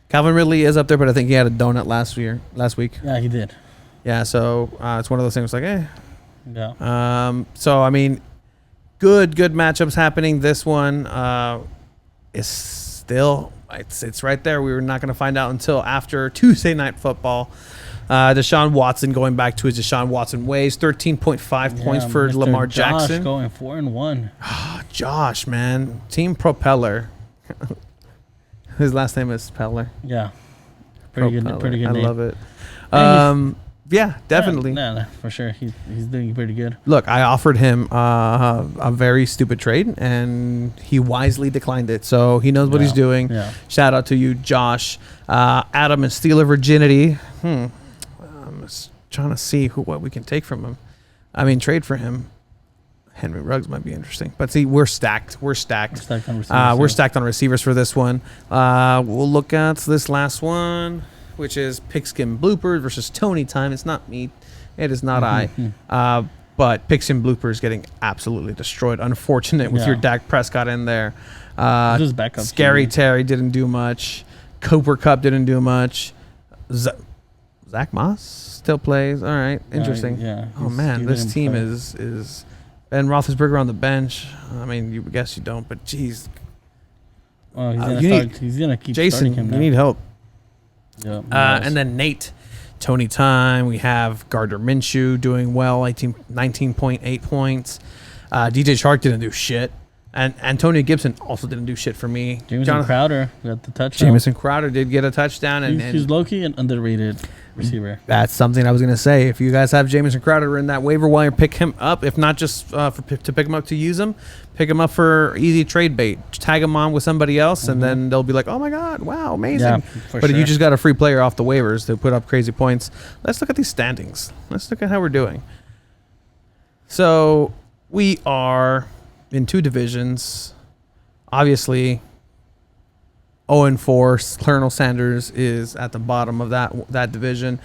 Calvin Ridley is up there, but I think he had a donut last week. Yeah, he did. Yeah, so it's one of those things Yeah. So I mean, good matchups happening. This one is still it's right there. We were not going to find out until after Tuesday Night Football. Deshaun Watson going back to his Deshaun Watson ways. 13.5 points for Mr. Lamar Josh Jackson. Going 4-1. Josh, man, Team Propeller. His last name is Peller. Yeah. Pretty good name. I love it. Yeah, definitely. Yeah, for sure. He's doing pretty good. Look, I offered him a very stupid trade, and he wisely declined it. So he knows what he's doing. Yeah. Shout out to you, Josh. Adam and Steeler Virginity. I'm just trying to see what we can take from him. I mean, trade for him. Henry Ruggs might be interesting. But see, we're stacked. We're stacked on receivers for this one. We'll look at this last one, which is Pigskin Bloopers versus Tony Time. It's not me. It is not I. But Pigskin Bloopers getting absolutely destroyed. Unfortunate with your Dak Prescott in there. Just backup Scary Terry didn't do much. Cooper Kupp didn't do much. Zach Moss still plays. All right. Interesting. Oh, man. This team is Ben Roethlisberger on the bench. I mean, you guess you don't, but geez. Well, he's gonna keep Jason, starting him now. You need help. Yeah. And then Nate, Tony Time. We have Gardner Minshew doing well, 19.8 points. DJ Chark didn't do shit. And Antonio Gibson also didn't do shit for me. Jamison Crowder got the touchdown. Jamison Crowder did get a touchdown. He's low-key and underrated. receiver. That's something I was going to say. If you guys have Jamison Crowder in that waiver wire, pick him up. If not just to pick him up to use him, pick him up for easy trade bait. Tag him on with somebody else, and then they'll be like, oh, my God, wow, amazing. Yeah, but you just got a free player off the waivers to put up crazy points. Let's look at these standings. Let's look at how we're doing. So we are in 2 divisions. Obviously, 0-4. Colonel Sanders is at the bottom of that division.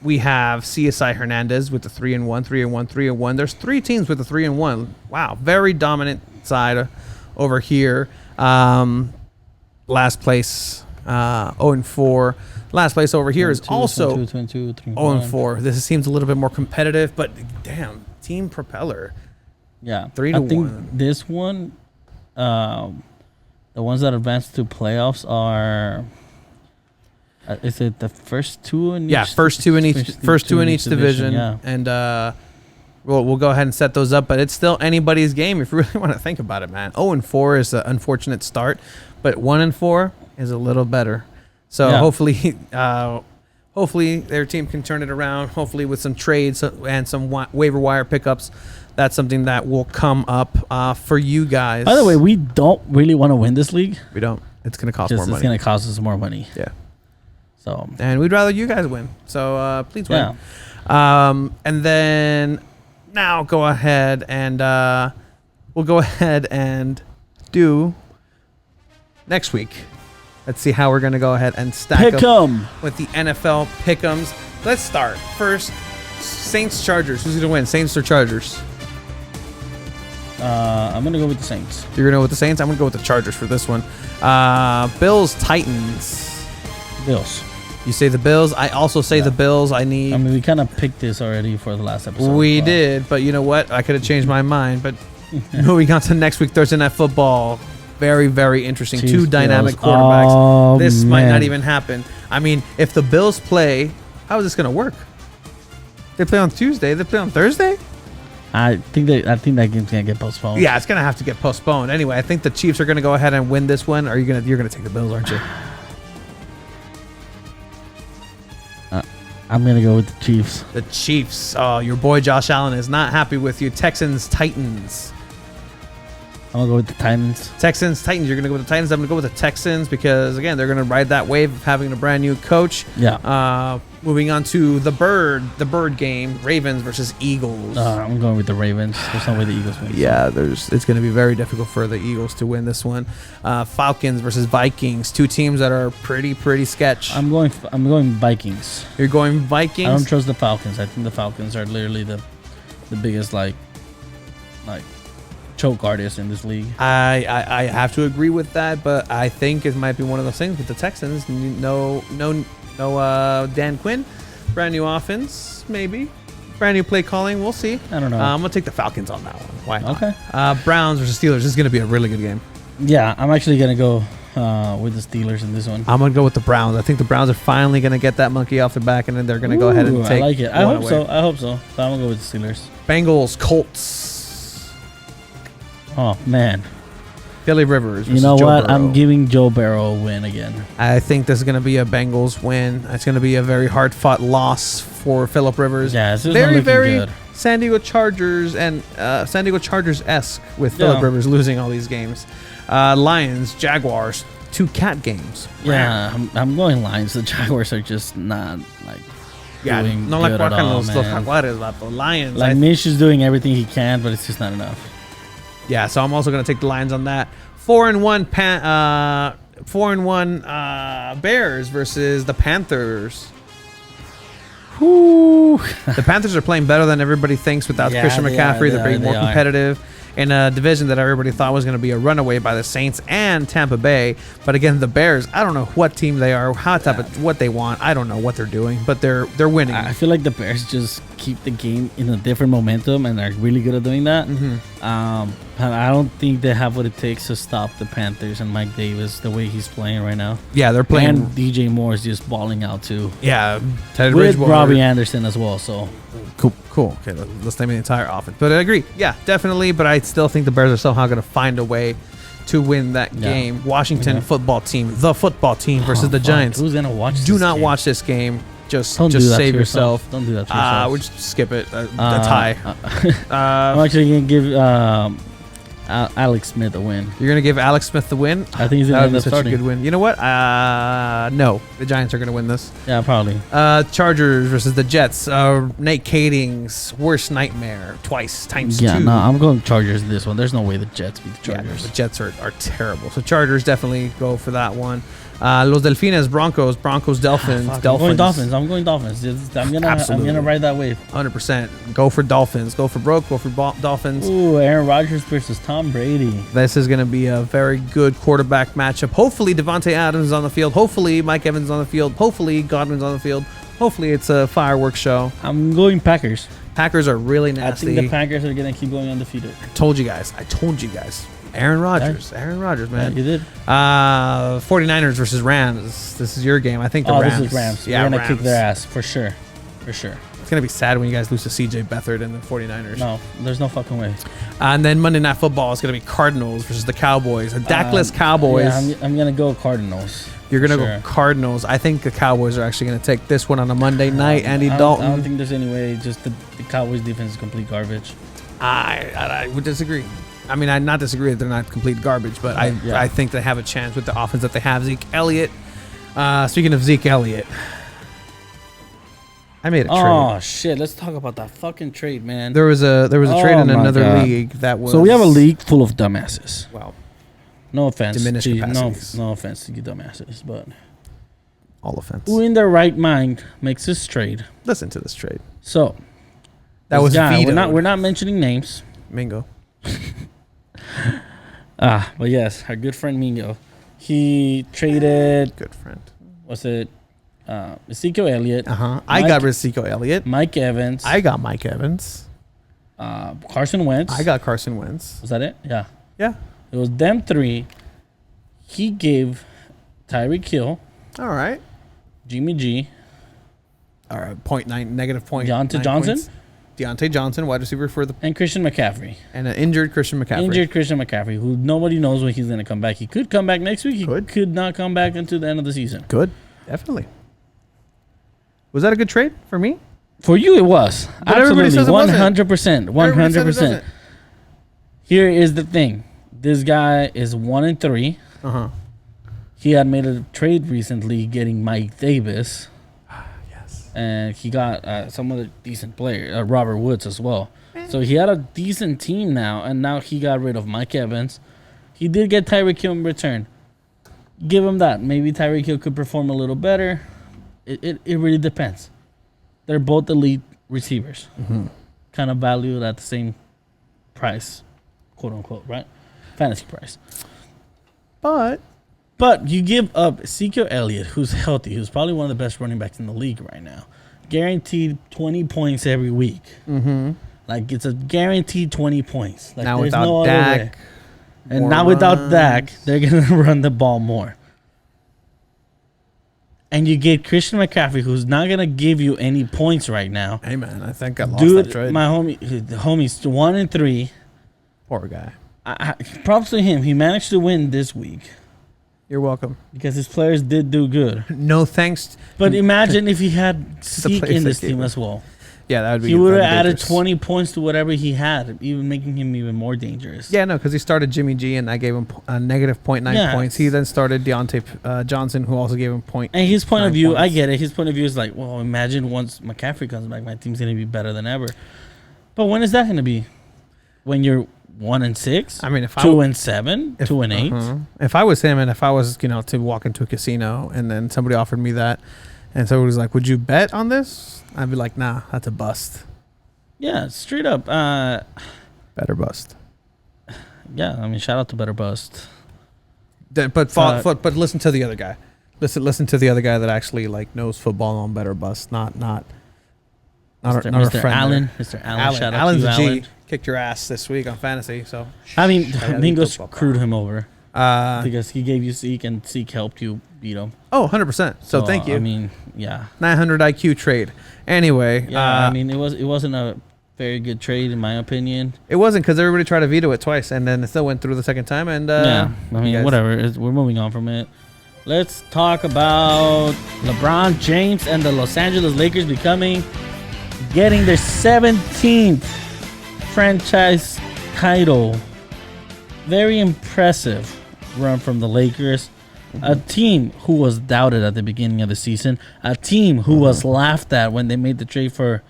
We have CSI Hernandez with the 3-1, 3-1, 3-1. There's 3 teams with the 3-1. Wow, very dominant side over here. Last place, 0-4. Last place over here is also 0-4. This seems a little bit more competitive, but damn, Team Propeller. Yeah, 3-1. I think this one, the ones that advanced to playoffs are. Is it the first 2 in each? Yeah, first two in each division. Yeah. And we'll go ahead and set those up, but it's still anybody's game if you really want to think about it, man. 0-4 is an unfortunate start, but 1-4 is a little better. So hopefully their team can turn it around. Hopefully with some trades and some waiver wire pickups, that's something that will come up for you guys. By the way, we don't really want to win this league. We don't. It's going to cost more money. It's going to cost us more money. Yeah. So. And we'd rather you guys win. So please win. Yeah. And then now go ahead and we'll go ahead and do next week. Let's see how we're going to go ahead and stack up with the NFL pick'ems. Let's start. First, Saints Chargers. Who's going to win? Saints or Chargers? I'm going to go with the Saints. You're going to go with the Saints? I'm going to go with the Chargers for this one. Bills Titans. Bills. You say the Bills. I also say the Bills. I mean, we kind of picked this already for the last episode. We did, but you know what? I could have changed my mind. But moving on to next week, Thursday Night Football. Very, very interesting. Chiefs, 2 dynamic Bills. quarterbacks. This might not man. even happen. I mean, if the Bills play, how is this going to work? They play on Tuesday. They play on Thursday? I think that game's gonna get postponed. Yeah, it's going to have to get postponed. Anyway, I think the Chiefs are going to go ahead and win this one. Or you're going to take the Bills, aren't you? I'm gonna go with the Chiefs. The Chiefs. Oh, your boy Josh Allen is not happy with you. Texans, Titans. I'm gonna go with the Titans. Texans, Titans. You're gonna go with the Titans. I'm gonna go with the Texans because again, they're gonna ride that wave of having a brand new coach. Yeah. Moving on to the bird game, Ravens versus Eagles. I'm going with the Ravens. There's no way the Eagles win. Yeah, it's going to be very difficult for the Eagles to win this one. Falcons versus Vikings, 2 teams that are pretty sketch. I'm going Vikings. You're going Vikings? I don't trust the Falcons. I think the Falcons are literally the biggest like choke artists in this league. I have to agree with that, but I think it might be one of those things with the Texans. No Dan Quinn, brand new offense, maybe brand new play calling. We'll see. I don't know. I'm gonna take the Falcons on that one. Why not? Okay. Browns versus Steelers. This is gonna be a really good game. Yeah, I'm actually gonna go with the Steelers in this one. I'm gonna go with the Browns. I think the Browns are finally gonna get that monkey off their back, and then they're gonna go ahead and take. I like it. I hope so. But I'm gonna go with the Steelers. Bengals, Colts. Oh man. Philly Rivers. You know what? I'm giving Joe Burrow a win again. I think this is going to be a Bengals win. It's going to be a very hard-fought loss for Philip Rivers. Yeah, it's very good. San Diego Chargers and San Diego Chargers-esque with Philip Rivers losing all these games. Lions, Jaguars, 2 cat games. Yeah, I'm going Lions. The Jaguars are just not doing no good at all, los man. Jaguares, the Lions. Like Mitch is doing everything he can, but it's just not enough. Yeah, so I'm also going to take the Lions on that. 4-1 Bears versus the Panthers. Whew. The Panthers are playing better than everybody thinks without Christian McCaffrey. They're being more competitive in a division that everybody thought was going to be a runaway by the Saints and Tampa Bay. But again, the Bears, I don't know what team they are, what they want. I don't know what they're doing, but they're winning. I feel like the Bears just keep the game in a different momentum, and they're really good at doing that. I don't think they have what it takes to stop the Panthers and Mike Davis the way he's playing right now. Yeah, they're playing. And DJ Moore is just balling out too. Yeah, Ted with Bridgewater. Robbie Anderson as well. So cool. Okay, let's name the entire offense. But I agree. Yeah, definitely. But I still think the Bears are somehow going to find a way to win that game. Washington football team, the football team versus the Giants. Who's gonna watch? Do not watch this game. Don't do that save to yourself. Don't do that to yourself. We'll just skip it. A tie. I'm actually gonna give Alex Smith a win. You're gonna give Alex Smith the win. I think he's That gonna would end be up such starting. a good win. You know what? No, the Giants are gonna win this. Yeah, probably. Chargers versus the Jets. Nate Kading's worst nightmare times Yeah, two. no, I'm going Chargers in this one. There's no way the Jets beat the Yeah, Chargers. the Jets are terrible. So Chargers definitely go for that one. Los Delfines, Broncos, Dolphins. I'm going Dolphins. I'm gonna Absolutely. ride that wave. 100%. Go for Dolphins. Go for broke. Go for Dolphins. Ooh, Aaron Rodgers versus Tom Brady. This is going to be a very good quarterback matchup. Hopefully, Devontae Adams is on the field. Hopefully, Mike Evans is on the field. Hopefully, Godwin's on the field. Hopefully, it's a fireworks show. I'm going Packers. Packers are really I nasty. think the Packers are gonna keep going undefeated. I told you guys. Aaron Rodgers, Yeah, man. you did. 49ers versus Rams. This is your game. I think the Rams. This is Rams. Yeah, We're gonna Rams. kick their ass for sure. For sure. It's going to be sad when you guys lose to CJ Beathard and the 49ers. No, there's no fucking way. And then Monday Night Football is going to be Cardinals versus the Cowboys. A Dakless Cowboys. Yeah, I'm gonna go Cardinals. You're going to Sure. go Cardinals. I think the Cowboys are actually going to take this one on a Monday night. Andy I Dalton. don't think there's any way. Just the Cowboys defense is complete garbage. I would disagree. I mean, I not disagree that they're not complete garbage, but I think they have a chance with the offense that they have. Zeke Elliott. Speaking of Zeke Elliott, I made a trade. Oh shit! Let's talk about that fucking trade, man. There was a trade Oh in my another God. league that was. So we have a league full of dumbasses. Well, No offense. Diminished to capacities. no offense to you dumbasses, but all offense. who in their right mind makes this trade? Listen to this trade. So That this was guy, vetoed. we're not mentioning names. Mingo. But yes, our good friend Mingo. He traded. Good friend. Was it Ezekiel Elliott? I got Ezekiel Elliott. Mike Evans. I got Mike Evans. Carson Wentz. I got Carson Wentz. Was that it? Yeah. Yeah. It was them three. He gave Tyreek Hill, All right. Jimmy G, All right. Negative point. Deontay 9 Johnson? points. Deontay Johnson, wide receiver for the and Christian McCaffrey. and an injured Christian McCaffrey. Injured Christian McCaffrey, who nobody knows when he's going to come back. He could come back next week. He could not come back until the end of the season. Good. Definitely. Was that a good trade for me? For you, it was. But everybody Absolutely. says it wasn't. 100%. Everybody said it 100%. doesn't. Here is the thing. This guy is 1-3. Uh-huh. He had made a trade recently getting Mike Davis. Yes. And he got some other decent player, Robert Woods as well. So he had a decent team now, and now he got rid of Mike Evans. He did get Tyreek Hill in return. Give him that. Maybe Tyreek Hill could perform a little better. It really depends. They're both elite receivers. Mm-hmm. Kind of valued at the same price, quote unquote, right? Fantasy price. But you give up Ezekiel Elliott, who's healthy, who's probably one of the best running backs in the league right now. Guaranteed 20 points every week. Mm-hmm. Like, it's a guaranteed 20 points. Like, Now there's without no other way. Dak. And more now without Dak, runs. they're going to run the ball more. And you get Christian McCaffrey, who's not going to give you any points right now. Hey, man, I think I lost Dude, that trade. my homie's 1-3. Poor guy. Props to him. He managed to win this week You're welcome. because his players did do good. No thanks. But imagine if he had Zeke players in this that team gave as well. Yeah, that would be. He would have that'd be added dangerous. 20 points to whatever he had, even making him even more dangerous. Yeah, no, because he started Jimmy G and I gave him a negative 0.9 Yeah. points. He then started Deontay Johnson, who also gave him point. And his point of 9 view, I points. get it. His point of view is like, well, imagine once McCaffrey comes back, my team's going to be better than ever. But when is that going to be? When you're 1-6? I mean, if 2-7? if- 2-8? uh-huh. If I was him and if I was, to walk into a casino and then somebody offered me that and somebody was like, would you bet on this? I'd be like, nah, that's a bust. Yeah, straight up. Better bust. Yeah, I mean, shout out to Better Bust. But listen to the other guy. Listen to the other guy that actually knows football on Better Bust. Not Mr. our friend Allen. there. Mr. Allen. Shout out Allen's to a you, G. Allen. Kicked your ass this week on fantasy. So I mean, Yeah, Mingo football. screwed him over oh, because he gave you Zeke and Zeke helped you beat him. 100%. So thank you. I mean, yeah. 900 IQ trade. Anyway, Yeah, I mean, it wasn't a very good trade in my opinion. it wasn't because everybody tried to veto it twice, and then it still went through the second time. And Yeah, I you mean, guys- whatever. We're moving on from it. Let's talk about LeBron James and the Los Angeles Lakers getting their 17th franchise title. Very impressive run from the Lakers. A team who was doubted at the beginning of the season. A team who was laughed at when they made the trade for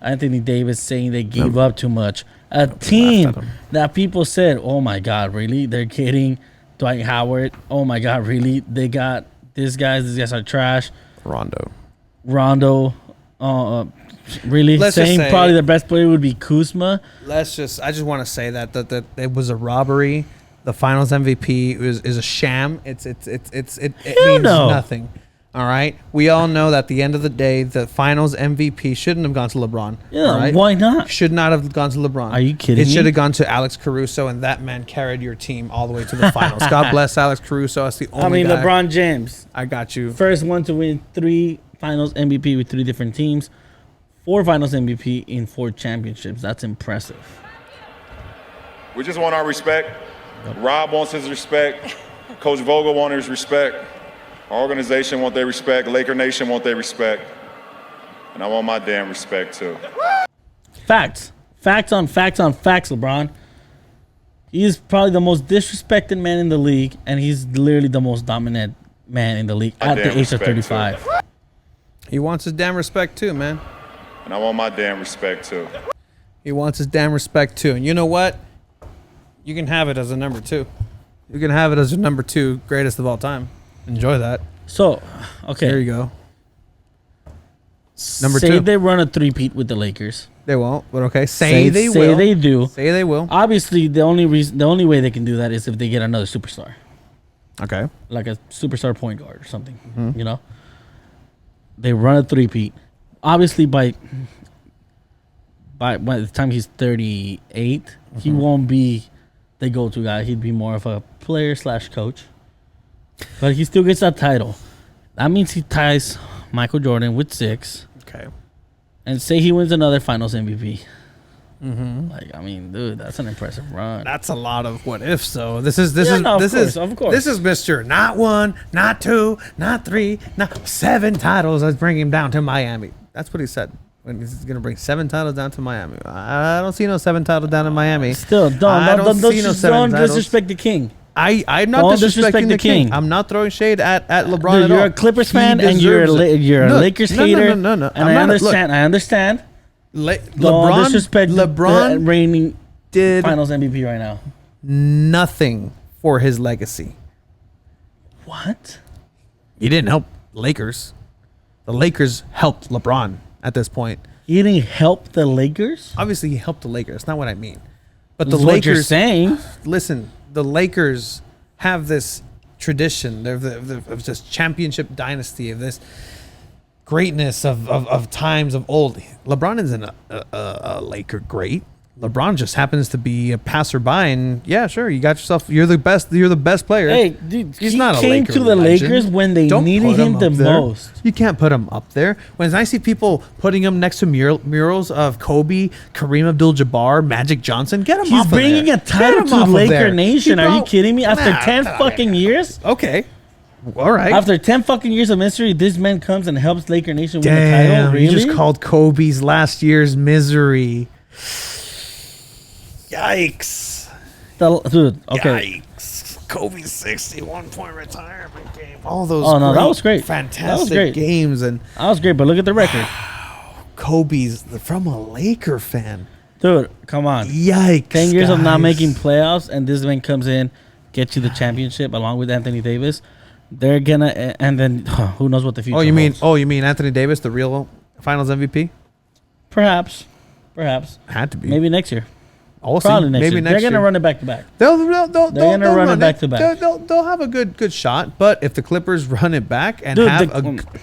Anthony Davis, saying they gave up too much. A team that people said, oh my God, really? They're getting Dwight Howard. Oh my God, really? They got these guys are trash. Rondo. Really? Let's saying just say, probably the best player would be Kuzma. I just want to say that it was a robbery. The Finals MVP is a sham. It means nothing. All right. We all know that at the end of the day, the Finals MVP shouldn't have gone to LeBron. Yeah. Right? Why not? Should not have gone to LeBron. Are you kidding me? It should have gone to Alex Caruso, and that man carried your team all the way to the Finals. God bless Alex Caruso. That's the only guy. LeBron James. I got you. First one to win 3 Finals MVP with 3 different teams. 4 Finals MVP in 4 championships. That's impressive. We just want our respect. Rob wants his respect. Coach Vogel wants his respect. Our organization wants their respect. Laker Nation wants their respect. And I want my damn respect too. Facts. Facts on facts on facts, LeBron. He's probably the most disrespected man in the league, and he's literally the most dominant man in the league at the age of 35. Too. He wants his damn respect too, man. And I want my damn respect too. He wants his damn respect too. And you know what? You can have it as a number 2. You can have it as your number 2 greatest of all time. Enjoy that. So, okay. There you go. Number say 2. they run a three-peat with the Lakers. They won't, but okay. Say they will. Say they do. Say they will. Obviously, the only way they can do that is if they get another superstar. Okay. Like a superstar point guard or something. You know? They run a three-peat. Obviously, by the time he's 38, he won't be the go-to guy. He'd be more of a player/coach. But he still gets that title. That means he ties Michael Jordan with 6. Okay. And say he wins another Finals MVP. Like, I mean, dude, that's an impressive run. That's a lot of what ifs. So this is of course. This is Mr. Not 1, not 2, not 3, not 7 titles. Let's bring him down to Miami. That's what he said. When he's gonna bring 7 titles down to Miami. I don't see no 7 titles down in Miami. Still, don't disrespect the king. I'm not disrespecting the king. I'm not throwing shade at LeBron Dude, at all. you're a Clippers fan and you're a Lakers hater. No. And I understand. LeBron reigning did Finals MVP right now. Nothing for his legacy. What? He didn't help Lakers. The Lakers helped LeBron at this point. He didn't help the Lakers? Obviously, he helped the Lakers. That's not what I mean. But That's the what Lakers you're saying. Listen, the Lakers have this tradition of this championship dynasty, of this greatness of times of old. LeBron isn't a Laker great. LeBron just happens to be a passerby, and yeah, sure, you got yourself. You're the best player. Hey, dude, he's not a came Laker to the legend. Lakers when they needed him the most. You can't put him up there. When I see people putting him next to murals of Kobe, Kareem Abdul-Jabbar, Magic Johnson, get him He's off of there. bringing a title to Laker Nation. Are you kidding me? After 10 fucking years? Okay. All right. After 10 fucking years of misery, this man comes and helps Laker Nation win the title? Really? You just called Kobe's last year's misery. Yikes. Dude, okay. Yikes. Kobe's 61-point retirement game. All those that was great. Fantastic games. And that was great, but look at the record. Kobe's from a Laker fan. Dude, come on. Yikes. 10 years of not making playoffs, and this man comes in, gets you the championship along with Anthony Davis. They're gonna, and then who knows what the future holds. You mean Anthony Davis, the real Finals MVP? Perhaps. Had to be. Maybe next year. Probably next year. They're gonna run it back to back. They're gonna run it back to back. They'll have a good shot. But if the Clippers run it back and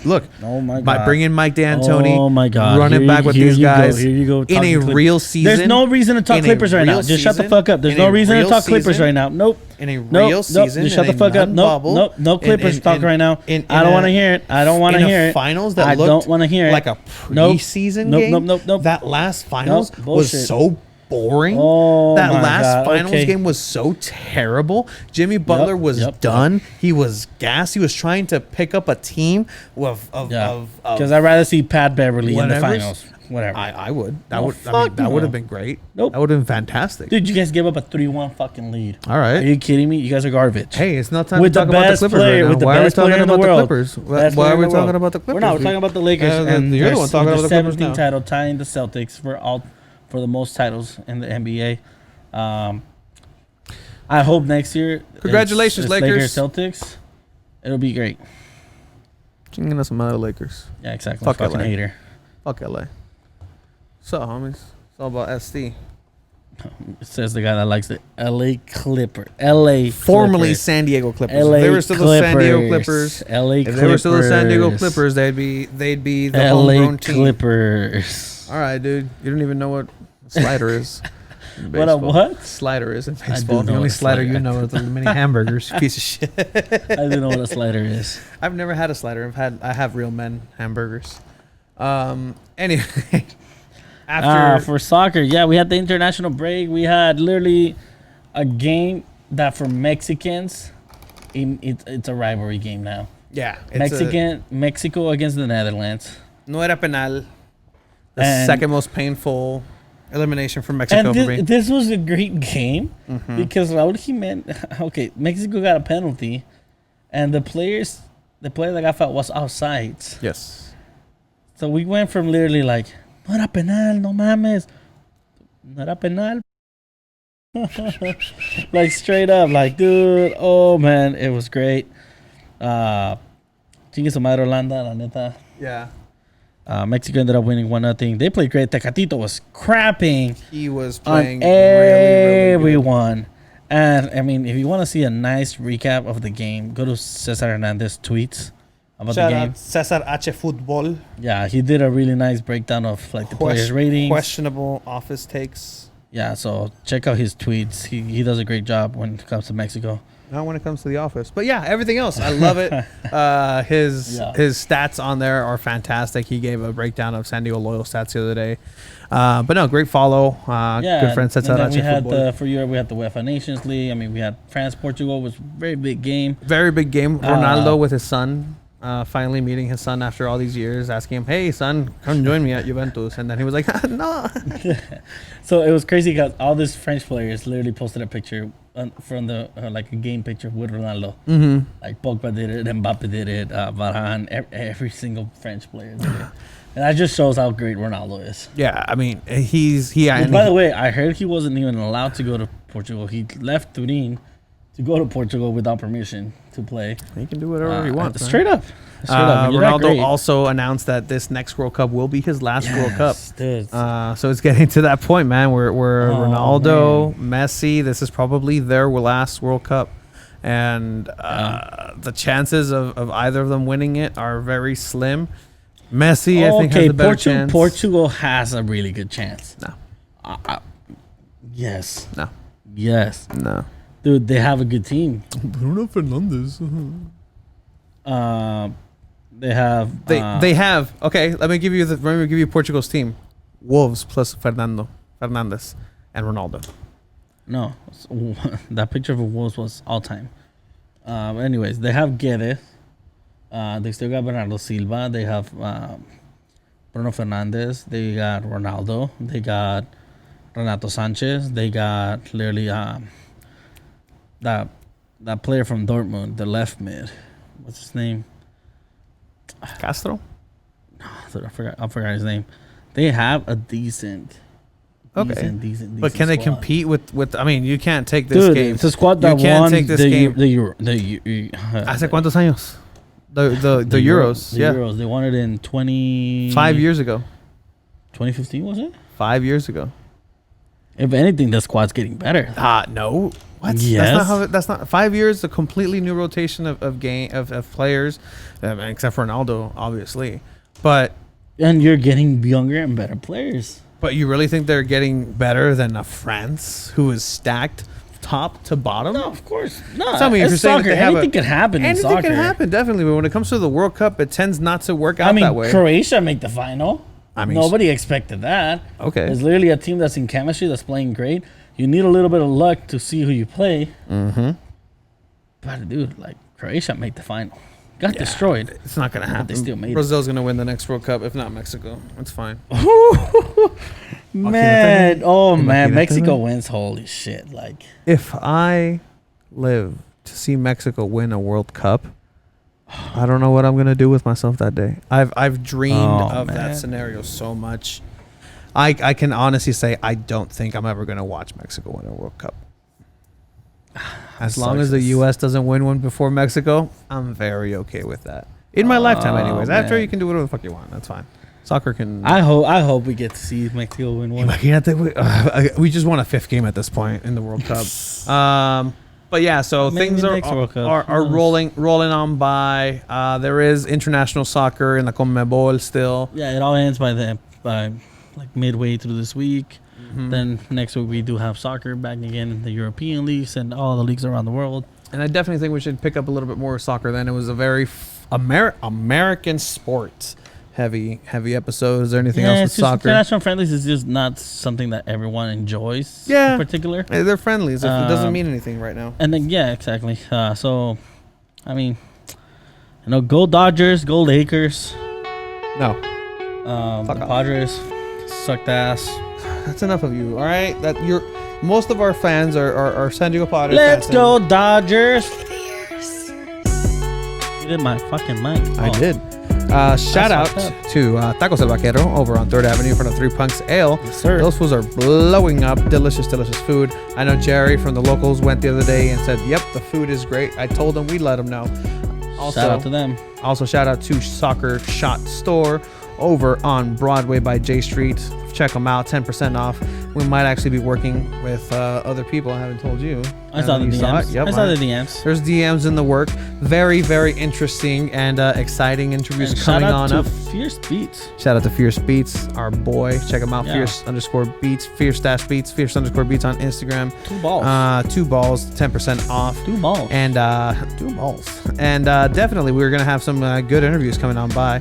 look, oh my God, by bringing Mike D'Antoni, oh my God, run it back with these guys. Here you go. In a real season. There's no reason to talk Clippers right now. Just shut the fuck up. There's no reason to talk Clippers right now. Nope. In a real season. Just shut the fuck up. Nope. No Clippers talk right now. I don't want to hear it. I don't want to hear it. Finals that I don't want to hear it. Like a preseason game. Nope. That last finals was so boring. Oh, That my last God. finals Okay. game was so terrible. Jimmy Butler was done. He was gassed. He was trying to pick up a team of Because I'd rather see Pat Beverly in the whatevers. finals. Whatever. I would. That No, would. fuck that would no. have been great. Nope. That would have been fantastic. Dude, you guys gave up a 3-1 fucking lead. All right. Are you kidding me? You guys are garbage. Hey, it's not time With to the talk about the best Clippers player, right now. with the Why are we best talking player in the about the world. Clippers? Best Why player are in we the talking world. about the Clippers? We're not. We're talking about the Lakers. and you're the one talking about the Clippers 17 now. title, tying the Celtics for the most titles in the NBA. I hope next year. Congratulations, it's Lakers. Celtics. It'll be great. Chinging us some other Lakers. Yeah, exactly. Fuck Fucking LA. hater. Fuck LA. So, homies, it's all about SD. It says the guy that likes the LA Clipper. LA Formerly Clippers. San Diego Clippers. LA If they were still the San Diego Clippers. LA If Clippers. they were still the San Diego Clippers, they'd be the LA homegrown team. Clippers. All right, dude. You don't even know what a slider is. in What a baseball. what? Slider is in do baseball. The know only what a slider slider you is. know is the mini hamburgers. Piece of shit. I don't know what a slider is. I've never had a slider. I have real men hamburgers. Anyway, after For soccer, yeah, we had the international break. We had literally a game that for Mexicans, it's a rivalry game now. yeah, it's Mexico against the Netherlands. no era penal. The And- second most painful elimination for Mexico And for me. this was a great game Mm-hmm. because Raúl Jiménez, okay, Mexico got a penalty, and the player that got fouled was outside. Yes. So we went from literally like, no era penal, no mames, no era penal. Like straight up, like, dude, oh man, it was great. Chingue su madre Holanda, la neta. Yeah. Mexico ended up winning 1-0. They played great. Tecatito was crapping He was on playing really, really good. everyone. And I mean, if you want to see a nice recap of the game, go to Cesar Hernandez tweets about Shout the game. out Cesar H. Football. Yeah, he did a really nice breakdown of like the players' ratings. Questionable office takes. Yeah, so check out his tweets. He does a great job when it comes to Mexico. Not when it comes to the office, but yeah, everything else, I love it. His stats on there are fantastic. He gave a breakdown of San Diego Loyal stats the other day. But no, great follow. Good friend Cesar and then H. we had Football. for Europe we had the UEFA Nations League. I mean, we had France Portugal was a very big game. Very big game. Ronaldo with his son. Finally meeting his son after all these years, asking him, "Hey, son, come join me at Juventus." And then he was like, "No." So it was crazy because all these French players literally posted a picture from the like a game picture with Ronaldo. Mm-hmm. Like Pogba did it, Mbappe did it, Varane, every single French player did it. And that just shows how great Ronaldo is. Yeah, I mean, Which, by the way, I heard he wasn't even allowed to go to Portugal. He left Turin to go to Portugal without permission to play. he can do whatever he wants. man. Straight up. When you're that Ronaldo great. also announced that this next World Cup will be his last World Cup. Yes, dude. So it's getting to that point, man, where Oh, Ronaldo, Messi, this is probably their last World Cup. And the chances of either of them winning it are very slim. Messi, I think, has the better chance. Portugal has a really good chance. No. Yes. No. Yes. No. Dude, they have a good team. Bruno Fernandes. They have. They have. Okay, let me give you Portugal's team. Wolves plus Fernandes and Ronaldo. No. That picture of a Wolves was all time. Anyways, they have Guedes. They still got Bernardo Silva. They have Bruno Fernandes. They got Ronaldo. They got Renato Sanchez. They got literally that player from Dortmund, the left mid. What's his name? Castro. I forgot his name. They have a decent. Decent But can they squad. compete with? I mean, you can't take this Dude, game. it's a squad that You can't won take this the game. Hace cuántos años? The Euros. The Yeah. Euros. They won it in 5 years ago. 2015 was it? 5 years ago. If anything, the squad's getting better. No. What? Yes. That's not 5 years. A completely new rotation of players, except for Ronaldo, obviously. But And you're getting younger and better players. you really think they're getting better than a France who is stacked top to bottom? No, of course. No, Tell me if it's you're saying that soccer. they have Anything can happen in soccer. Anything can happen, definitely. But when it comes to the World Cup, it tends not to work out I mean, that way. Croatia made the final. I mean, Nobody expected that. Okay. It's literally a team that's in chemistry, that's playing great. You need a little bit of luck to see who you play. Mm-hmm. But, dude, like, Croatia made the final. Got destroyed. It's not gonna happen. They still made it. Brazil's gonna win the next World Cup, if not Mexico. It's fine. Man. Oh, man. Imagínate, Mexico man. wins. Holy shit. Like, If I live to see Mexico win a World Cup, I don't know what I'm gonna do with myself that day. I've dreamed of that man. scenario so much. I can honestly say I don't think I'm ever gonna watch Mexico win a World Cup. As long as the U.S. doesn't win one before Mexico, I'm very okay with that. In my lifetime, anyways. After, man. you can do whatever the fuck you want. That's fine. Soccer can. I hope we get to see Mexico win one. Imagínate, we just won a 5th game at this point in the World Cup. But yeah, so Maybe things next World Cup. are Who knows? rolling on by. There is international soccer in the CONMEBOL still. Yeah, it all ends by like midway through this week. Mm-hmm. Then next week we do have soccer back again in the European leagues and all the leagues around the world. And I definitely think we should pick up a little bit more soccer then. It was a very American sports heavy episode. Is there anything else with it's just soccer? international friendlies is just not something that everyone enjoys. Yeah. in particular. They're friendlies. It doesn't Um, mean anything right now. And then exactly. So, I mean, go Dodgers, go Lakers. No, The off. Padres sucked ass. that's enough of you. All right, most of our fans are San Diego Padres. Let's fans. go Dodgers. You did my fucking mic. I Oh. did. Shout out fucked up. to Tacos El Vaquero over on 3rd Avenue in front of Three Punks Ale. Yes, sir. Those foods are blowing up. Delicious food. I know Jerry from the locals went the other day and said, yep, the food is great. I told him we'd let him know. Also, Shout out to them. Also, shout out to Soccer Shot Store over on Broadway by J Street. Check them out, 10% off. We might actually be working with other people. I haven't told you. I saw the You DMs. it? Yep, I saw the DMs. There's DMs in the work. Very, very interesting and exciting interviews And shout coming out on to up. Fierce Beats. Shout out to Fierce Beats, our boy. Check him out. Yeah. Fierce_Beats, Fierce-Beats, Fierce_Beats on Instagram. 2 balls. 2 balls, 10% off. 2 balls. And 2 balls. And definitely, we're going to have some good interviews coming on by.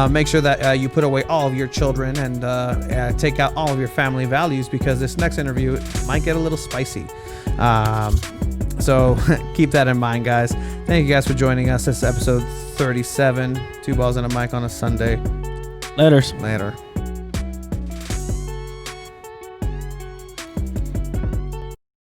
Make sure that you put away all of your children and take out all of your family values, because this next interview might get a little spicy. So keep that in mind, guys. Thank you guys for joining us. This is episode 37. 2 balls and a mic on a Sunday. Letters. Later.